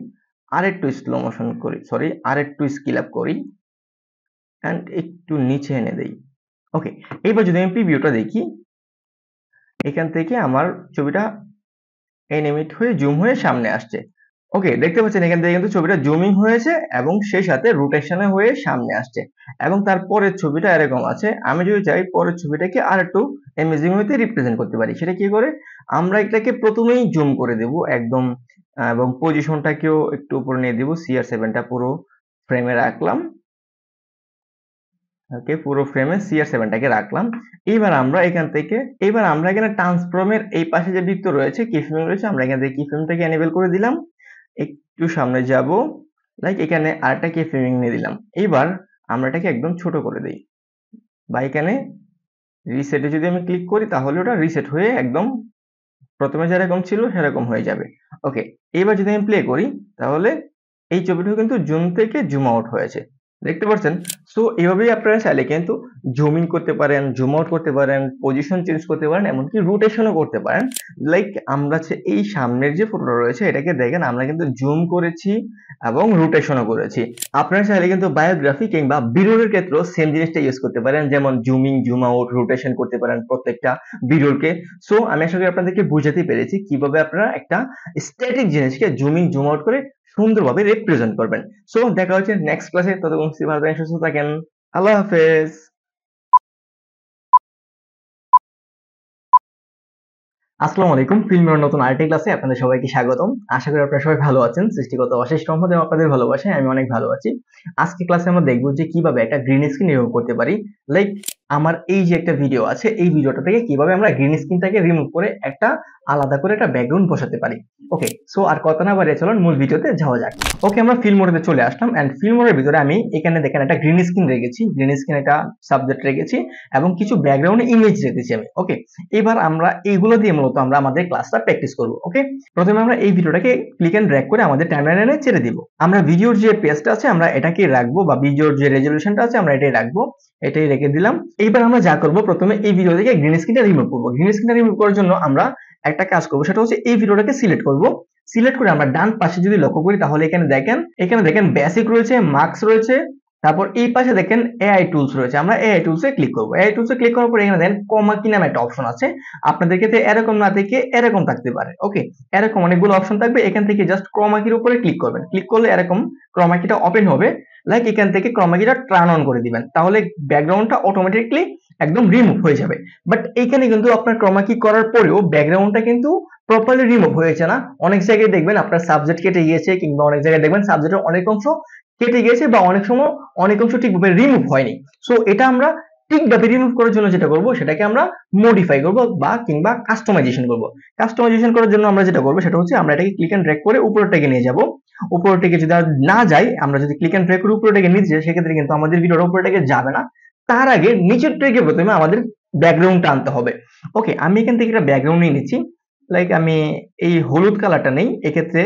আর একটু স্লো মোশন করি, সরি আর একটু স্কেল আপ করি এন্ড একটু নিচে এনে দেই। ওকে, এবার যদি আমি প্রিভিউটা দেখি, এখান থেকে আমার ছবিটা অ্যানিমেট হয়ে জুম হয়ে সামনে আসছে। ওকে, দেখতে পাচ্ছেন এখান থেকে কিন্তু ছবিটা জুমিং হয়েছে এবং সেই সাথে রোটেশনে হয়ে সামনে আসছে। এবং তারপরের ছবিটা এরকম আছে। আমি যদি চাই পরের ছবিটাকে আর একটু অ্যামেজিং ওয়েতে রিপ্রেজেন্ট করতে পারি, সেটা কি করে, আমরা এটাকে প্রথমেই জুম করে দেব একদম, এবং পজিশনটাকেও একটু উপরে নিয়ে দিব। CR7টা পুরো ফ্রেমে রাখলাম। ওকে, পুরো ফ্রেমে CR7টাকে রাখলাম। এবার আমরা এখানে ট্রান্সফর্মের এই পাশে যে বৃত্ত রয়েছে, কি ফ্রেম রয়েছে, আমরা এখান থেকে কি ফ্রেমটাকে এনেবল করে দিলাম। একটু সামনে যাব, লাইক এখানে আরেকটা কি ফ্রেমিং নিয়ে দিলাম। এবার আমরা এটাকে একদম ছোট করে দেই, বা এখানে রিসেটে যদি আমি ক্লিক করি তাহলে ওটা রিসেট হয়ে একদম প্রথমে যেরকম ছিল সেরকম হয়ে যাবে। ওকে, এবার যদি আমি প্লে করি তাহলে এই ছবিটাও কিন্তু জুম থেকে জুম আউট হয়েছে, দেখতে পাচ্ছেন। সো এইভাবেই আপনারা চাইলে কিন্তু জুম ইন করতে পারেন, জুম আউট করতে পারেন, পজিশন চেঞ্জ করতে পারেন, এমনকি রোটেশনও করতে পারেন। লাইক আমরা এই সামনের যে ফটোটা রয়েছে এটাকে দেখেন আমরা কিন্তু জুম করেছি এবং রোটেশনও করেছি। আপনারা চাইলে কিন্তু বায়োগ্রাফি কিংবা ভিডিওর ক্ষেত্রেও সেম জিনিসটা ইউজ করতে পারেন, যেমন জুমিং, জুম আউট, রোটেশন করতে পারেন প্রত্যেকটা ভিডিওকে। সো আমি আশা করি আপনাদেরকে বুঝাতে পেরেছি কিভাবে আপনারা একটা স্ট্যাটিক জিনিসকে জুমিং, জুম আউট করে সুন্দরভাবে রিপ্রেজেন্ট করবেন। সো দেখা হচ্ছে নেক্সট ক্লাসে। ততক্ষণ ভালো থাকেন, সুস্থ থাকেন। আল্লাহ হাফেজ। আসসালামু আলাইকুম, ফিল্মের নতুন আরেকটি ক্লাসে আপনাদের সবাইকে স্বাগতম। আশা করি আপনারা সবাই ভালো আছেন। সৃষ্টিগত অশেষ রহমতে আপনাদের ভালোবাসায় আমি অনেক ভালো আছি। আজকে ক্লাসে আমরা দেখবো যে কিভাবে একটা গ্রিন স্ক্রিন রিমুভ করতে পারি। লাইক আমার এই যে একটা ভিডিও আছে, এই ভিডিওটা থেকে কিভাবে আমরা গ্রিন স্ক্রিনটাকে রিমুভ করে একটা আলাদা করে একটা ব্যাকগ্রাউন্ড বসাতে পারি। ওকে, সো আর কথা না বাড়িয়ে চলুন মূল ভিডিওতে যাওয়া যাক। ওকে, আমরা ফিল্ম মোডে চলে আসলাম এন্ড ফিল্ম মোডের ভিতরে আমি এখানে দেখেন একটা গ্রিন স্ক্রিন রেখেছি, গ্রিন স্ক্রিন একটা সাবজেক্ট রেখেছি এবং কিছু ব্যাকগ্রাউন্ড ইমেজ রেখেছি আমি। ওকে, এবার আমরা এইগুলো দিয়ে মূলত আমরা আমাদের ক্লাসটা প্র্যাকটিস করব। ওকে, প্রথমে আমরা এই ভিডিওটাকে ক্লিক এন্ড ড্র্যাগ করে আমাদের টাইমলাইনে ছেড়ে দিব। আমরা ভিডিওর যে পেজটা আছে আমরা এটাকে রাখবো, বা ভিডিওর যে রেজলিউশনটা আছে আমরা এটাই রাখবো, এটাই রেখে দিলাম। এইবার আমরা যা করব, প্রথমে এই ভিডিও থেকে গ্রিন স্ক্রিনটা রিমুভ করব। গ্রিন স্ক্রিনটা রিমুভ করার জন্য আমরা একটা কাজ করব, সেটা হচ্ছে এই ভিডিওটাকে সিলেক্ট করব। সিলেক্ট করে আমরা ডান পাশে যদি লক্ষ্য করি তাহলে এখানে দেখেন বেসিক রয়েছে, মার্কস রয়েছে, তারপর এই পাশে দেখেন এআই টুলস রয়েছে, আমরা এআই টুলসে ক্লিক করব। এআই টুলসে ক্লিক করার পর এখানে দেখেন কমা কি নামে একটা অপশন আছে, আপনাদের ক্ষেত্রে এরকম না থেকে এরকম থাকতে পারে। ওকে, এরকম অনেকগুলো অপশন থাকবে, এখান থেকে জাস্ট ক্রমা কির উপরে ক্লিক করবেন, ক্লিক করলে এরকম ক্রমা কিটা ওপেন হবে। লাইক এখান থেকে ক্রমা কিটা টার্ন অন করে দিবেন, তাহলে ব্যাকগ্রাউন্ডটা অটোমেটিকলি একদম রিমুভ হয়ে যাবে। বাট এইখানে কিন্তু আপনার ক্রমা কি করার পরেও ব্যাকগ্রাউন্ডটা কিন্তু প্রপারলি রিমুভ হয়েছে না। অনেক জায়গায় দেখবেন আপনার সাবজেক্ট কেটে গিয়েছে, কিংবা অনেক জায়গায় দেখবেন সাবজেক্টের অনেক অংশ কেটে গিয়েছে, বা অনেক সময় অনেক অংশ ঠিকভাবে রিমুভ হয়নি। সো এটা আমরা ঠিকভাবে রিমুভ করার জন্য যেটা করব সেটাকে আমরা মডিফাই করব বা কিংবা কাস্টমাইজেশন করব। কাস্টমাইজেশন করার জন্য আমরা যেটা করব সেটা হচ্ছে আমরা এটাকে ক্লিক এন্ড ড্র্যাগ করে উপরের দিকে নিয়ে যাব। উপরের দিকে যদি না যাই, আমরা যদি ক্লিক এন্ড ড্র্যাগ করে উপরের দিকে নিয়ে যাই, সেক্ষেত্রে কিন্তু আমাদের ভিডিওর উপরের দিকে যাবে না। তার আগে নিচের থেকে প্রথমে আমাদের ব্যাকগ্রাউন্ডটা আনতে হবে। ওকে, আমি এখান থেকে একটা ব্যাকগ্রাউন্ড নিয়ে নিচ্ছি। লাইক আমি এই হলুদ কালারটা নেই, এক্ষেত্রে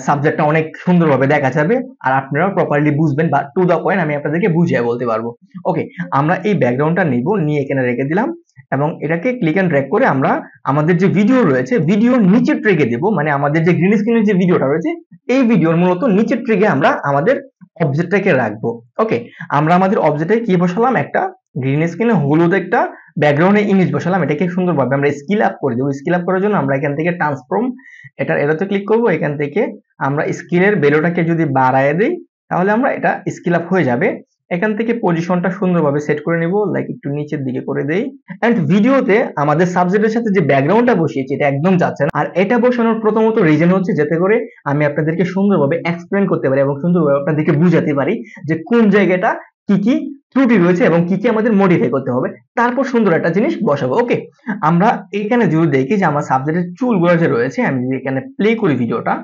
সাবজেক্টটা অনেক সুন্দরভাবে দেখা যাবে, আর আপনারাও প্রপারলি বুঝবেন, বা টু দা পয়েন্ট আমি আপনাদেরকে বুঝিয়ে বলতে পারবো। ওকে, আমরা এই ব্যাকগ্রাউন্ডটা নিব, নিয়ে এখানে রেখে দিলাম, এবং এটাকে ক্লিক এন্ড ড্র্যাগ করে আমরা আমাদের যে ভিডিও রয়েছে ভিডিওর নিচের ট্রেকে দেব, মানে আমাদের যে গ্রিন স্ক্রিনের যে ভিডিওটা রয়েছে এই ভিডিওর মূলত নিচের ট্রেকে আমরা আমাদের অবজেক্টটাকে রাখবো। ওকে, আমরা আমাদের অবজেক্টে কি বসালাম, একটা গ্রিন স্ক্রিনে হলুদ একটা ব্যাকগ্রাউন্ডে ইমেজ বসালাম, এটাকে সুন্দরভাবে আমরা স্কেল আপ করে দেবো। স্কেল আপ করার জন্য আমরা এখান থেকে ট্রান্সফর্ম এটাতে ক্লিক করব। এখান থেকে আমরা স্কেলের ভ্যালুটাকে যদি বাড়ায় দেই তাহলে আমরা এটা স্কেল আপ হয়ে যাবে। এখান থেকে পজিশনটা সুন্দরভাবে সেট করে নিব, লাইক একটু নিচের দিকে করে দেই। এন্ড ভিডিওতে আমাদের সাবজেক্টের সাথে যে ব্যাকগ্রাউন্ডটা বসিয়েছি এটা একদম যাচ্ছে না। আর এটা বসানোর প্রথমত রিজন হচ্ছে যাতে করে আমি আপনাদেরকে সুন্দরভাবে এক্সপ্লেন করতে পারি এবং সুন্দরভাবে আপনাদেরকে বুঝাতে পারি যে কোন জায়গাটা কি কি ত্রুটি রয়েছে এবং কি কি আমাদের মডিফাই করতে হবে, তারপর সুন্দর একটা জিনিস বসাবো। ওকে, আমরা এখানে যদি দেখি যে আমার সাবজেক্টের চুলগুলো যে রয়েছে, আমি যদি এখানে প্লে করি ভিডিওটা,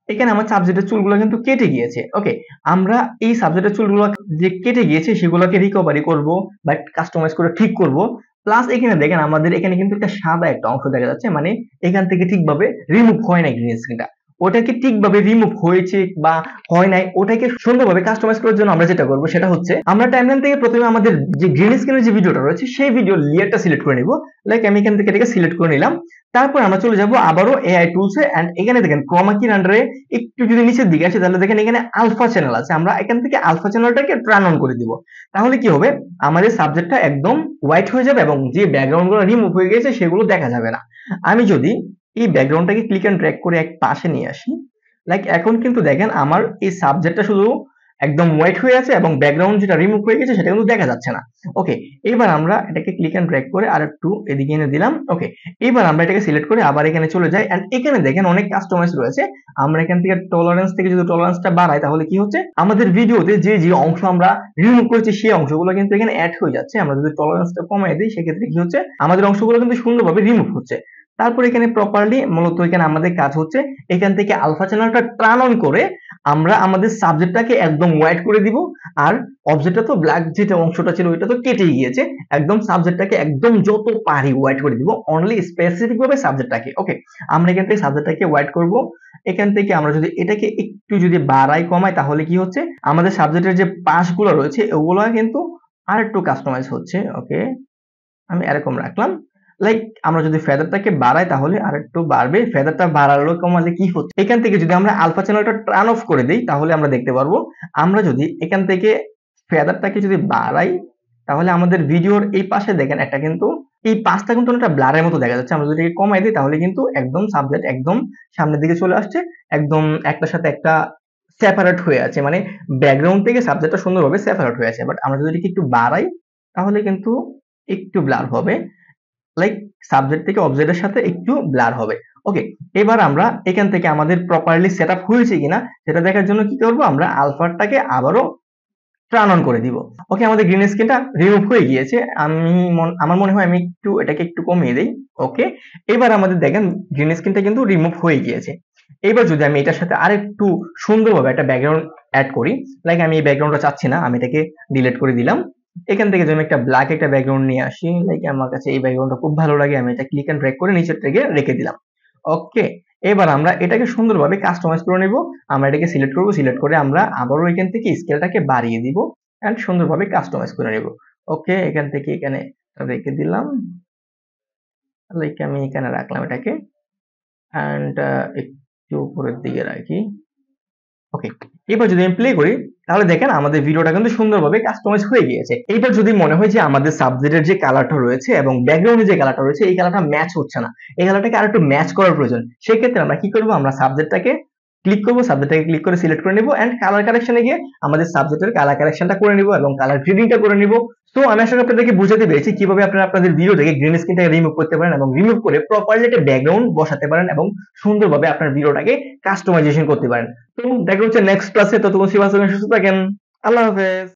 এখানে আমার সাবজেক্টের চুলগুলো কিন্তু কেটে গিয়েছে। ওকে, আমরা এই সাবজেক্টের চুলগুলো যে কেটে গিয়েছে সেগুলোকে রিকভারি করব বা কাস্টমাইজ করে ঠিক করব। প্লাস এখানে দেখেন আমাদের এখানে কিন্তু একটা সাদা একটা অংশ দেখা যাচ্ছে, মানে এখান থেকে ঠিকভাবে রিমুভ হয় না গ্রিন স্ক্রিনটা। ওটাকে ঠিকভাবে রিমুভ হয়েছে বা হয় নাই, ওটাকে সুন্দরভাবে কাস্টমাইজ করার জন্য আমরা যেটা করব সেটা হচ্ছে আমরা টাইমলাইন থেকে প্রথমে আমাদের যে গ্রিন স্ক্রিনের যে ভিডিওটা রয়েছে সেই ভিডিও লেয়ারটা সিলেক্ট করে নিব। লাইক আমি এখান থেকে এটাকে সিলেক্ট করে নিলাম। তারপর আমরা চলে যাব আবারও এআই টুলসে, এন্ড এখানে দেখেন ক্রোমা কির আন্ডারে একটু যদি নিচের দিকে আসে তাহলে দেখেন এখানে আলফা চ্যানেল আছে, আমরা এখান থেকে আলফা চ্যানেলটাকে টার্ন অন করে দিব। তাহলে কি হবে, আমাদের সাবজেক্টটা একদম হোয়াইট হয়ে যাবে এবং যে ব্যাকগ্রাউন্ড গুলো রিমুভ হয়ে গেছে সেগুলো দেখা যাবে না। আমি যদি এই ব্যাকগ্রাউন্ডটাকে ক্লিক এন্ড ড্র্যাগ করে এক পাশে নিয়ে আসি, লাইক এখন কিন্তু দেখেন আমার এই সাবজেক্টটা শুধু একদম হোয়াইট হয়ে আছে এবং ব্যাকগ্রাউন্ড যেটা রিমুভ হয়ে গেছে সেটা কিন্তু দেখা যাচ্ছে না। ওকে, এবার আমরা এটাকে ক্লিক এন্ড ড্র্যাগ করে আর একটু এদিকে এনে দিলাম। ওকে, এবার আমরা এটাকে সিলেক্ট করে আবার এখানে চলে যাই, এন্ড এখানে দেখেন অনেক কাস্টমাইজ রয়েছে। আমরা এখান থেকে টলারেন্স থেকে যদি টলারেন্সটা বাড়াই তাহলে কি হচ্ছে, আমাদের ভিডিওতে যে যে অংশ আমরা রিমুভ করেছি সেই অংশগুলো কিন্তু এখানে অ্যাড হয়ে যাচ্ছে। আমরা যদি টলারেন্সটা কমাই দিই সেক্ষেত্রে কি হচ্ছে, আমাদের অংশগুলো কিন্তু সুন্দরভাবে রিমুভ হচ্ছে। তারপর এখানে প্রপারলি মূলত এখানে আমাদের কাজ হচ্ছে এখান থেকে আলফা চ্যানেলটা টার্ন অন করে আমরা আমাদের সাবজেক্টটাকে একদম হোয়াইট করে দিব। আর অবজেক্টটা তো ব্ল্যাক যেটা অংশটা ছিল ওইটা তো কেটেই গিয়েছে, একদম সাবজেক্টটাকে একদম যত পারি হোয়াইট করে দিব, অনলি স্পেসিফিক ভাবে সাবজেক্টটাকে। ওকে, আমরা এখান থেকে সাবজেক্টটাকে হোয়াইট করব। এখান থেকে আমরা যদি এটাকে একটু যদি বাড়াই কমাই তাহলে কি হচ্ছে, আমাদের সাবজেক্টের যে পাশগুলো রয়েছে ওগুলো কিন্তু আর একটু কাস্টমাইজ হচ্ছে। ওকে, আমি এরকম রাখলাম। লাইক আমরা যদি ফেদারটাকে বাড়াই তাহলে আরেকটু বাড়বে, ফেদারটা বাড়ালো কমালে কি হচ্ছে, এখান থেকে যদি আমরা আলফা চ্যানেলটা টার্ন অফ করে দিই তাহলে আমরা দেখতে পারবো, আমরা যদি এখান থেকে ফেদারটাকে যদি বাড়াই তাহলে আমাদের ভিডিওর এই পাশে দেখেন একটা কিন্তু এই পাশটা কিন্তু একটা ব্লারের মতো দেখা যাচ্ছে। আমরা যদি এটাকে কমাই দিই তাহলে কিন্তু একদম সাবজেক্ট একদম সামনের দিকে চলে আসছে, একদম একটার সাথে একটা সেপারেট হয়ে আছে, মানে ব্যাকগ্রাউন্ড থেকে সাবজেক্টটা সুন্দরভাবে সেপারেট হয়ে আছে। বাট আমরা যদি এটাকে একটু বাড়াই তাহলে কিন্তু একটু ব্লার হবে, লাইক সাবজেক্ট থেকে অবজেক্টের সাথে একটু ব্লার হবে। ওকে, এবার আমরা এখান থেকে আমাদের প্রপারলি সেটআপ হয়েছে কিনা সেটা দেখার জন্য কি করব, আমরা আলফাটাকে আবারও টার্ন অন করে দিব। ওকে, আমাদের গ্রিন স্ক্রিনটা রিমুভ হয়ে গিয়েছে। আমার মনে হয় আমি একটু এটাকে একটু কমিয়ে দেই। ওকে, এবার আমাদের দেখেন গ্রিন স্ক্রিনটা কিন্তু রিমুভ হয়ে গিয়েছে। এবার যদি আমি এটার সাথে আরেকটু সুন্দরভাবে একটা ব্যাকগ্রাউন্ড অ্যাড করি, লাইক আমি এই ব্যাকগ্রাউন্ডটা চাচ্ছি না, আমি এটাকে ডিলিট করে দিলাম। এখান থেকে যদি আমি একটা ব্ল্যাক একটা ব্যাকগ্রাউন্ড নিয়ে আসি, লাইক আমার কাছে এই ব্যাকগ্রাউন্ডটা খুব ভালো লাগে, আমি এটা ক্লিক এন্ড ড্র্যাগ করে নিচের থেকে রেখে দিলাম। ওকে, এবার আমরা এটাকে সুন্দরভাবে কাস্টমাইজ করে নেব। আমরা এটাকে সিলেক্ট করব, সিলেক্ট করে আমরা আবারও এখান থেকে স্কেলটাকে বাড়িয়ে দিব এন্ড সুন্দরভাবে কাস্টমাইজ করে নেব। ওকে, এখান থেকে এখানে রেখে দিলাম, লাইক আমি এখানে রাখলাম এটাকে, এন্ড একটু উপরের দিকে রাখি। ওকে, এবার যদি আমি প্লে করি তাহলে দেখেন আমাদের ভিডিওটা কিন্তু সুন্দরভাবে কাস্টমাইজ হয়ে গিয়েছে। এইবার যদি মনে হয় যে আমাদের সাবজেক্টের যে কালারটা রয়েছে এবং ব্যাকগ্রাউন্ডে যে কালারটা রয়েছে এই কালারটা ম্যাচ হচ্ছে না, এই কালারটাকে আরেকটু ম্যাচ করার প্রয়োজন, সেক্ষেত্রে আমরা কি করব, আমরা সাবজেক্টটাকে ক্লিক করব, সাবজেক্টটাকে ক্লিক করে সিলেক্ট করে নিব এন্ড কালার কারেকশনে গিয়ে আমাদের সাবজেক্টের কালার কারেকশনটা করে নিব এবং কালার গ্রেডিংটা করে নিব। তো আমি আসলে আপনাদেরকে বুঝাতে পেরেছি কিভাবে আপনারা আপনাদের ভিডিও থেকে গ্রিন স্ক্রিনটাকে রিমুভ করতে পারেন এবং রিমুভ করে প্রপারলি একটা ব্যাকগ্রাউন্ড বসাতে পারেন এবং সুন্দরভাবে আপনার ভিডিওটাকে কাস্টমাইজেশন করতে পারেন। তো দেখা হচ্ছে নেক্সট ক্লাসে, ততক্ষণ সুস্থ থাকেন। আল্লাহ হাফেজ।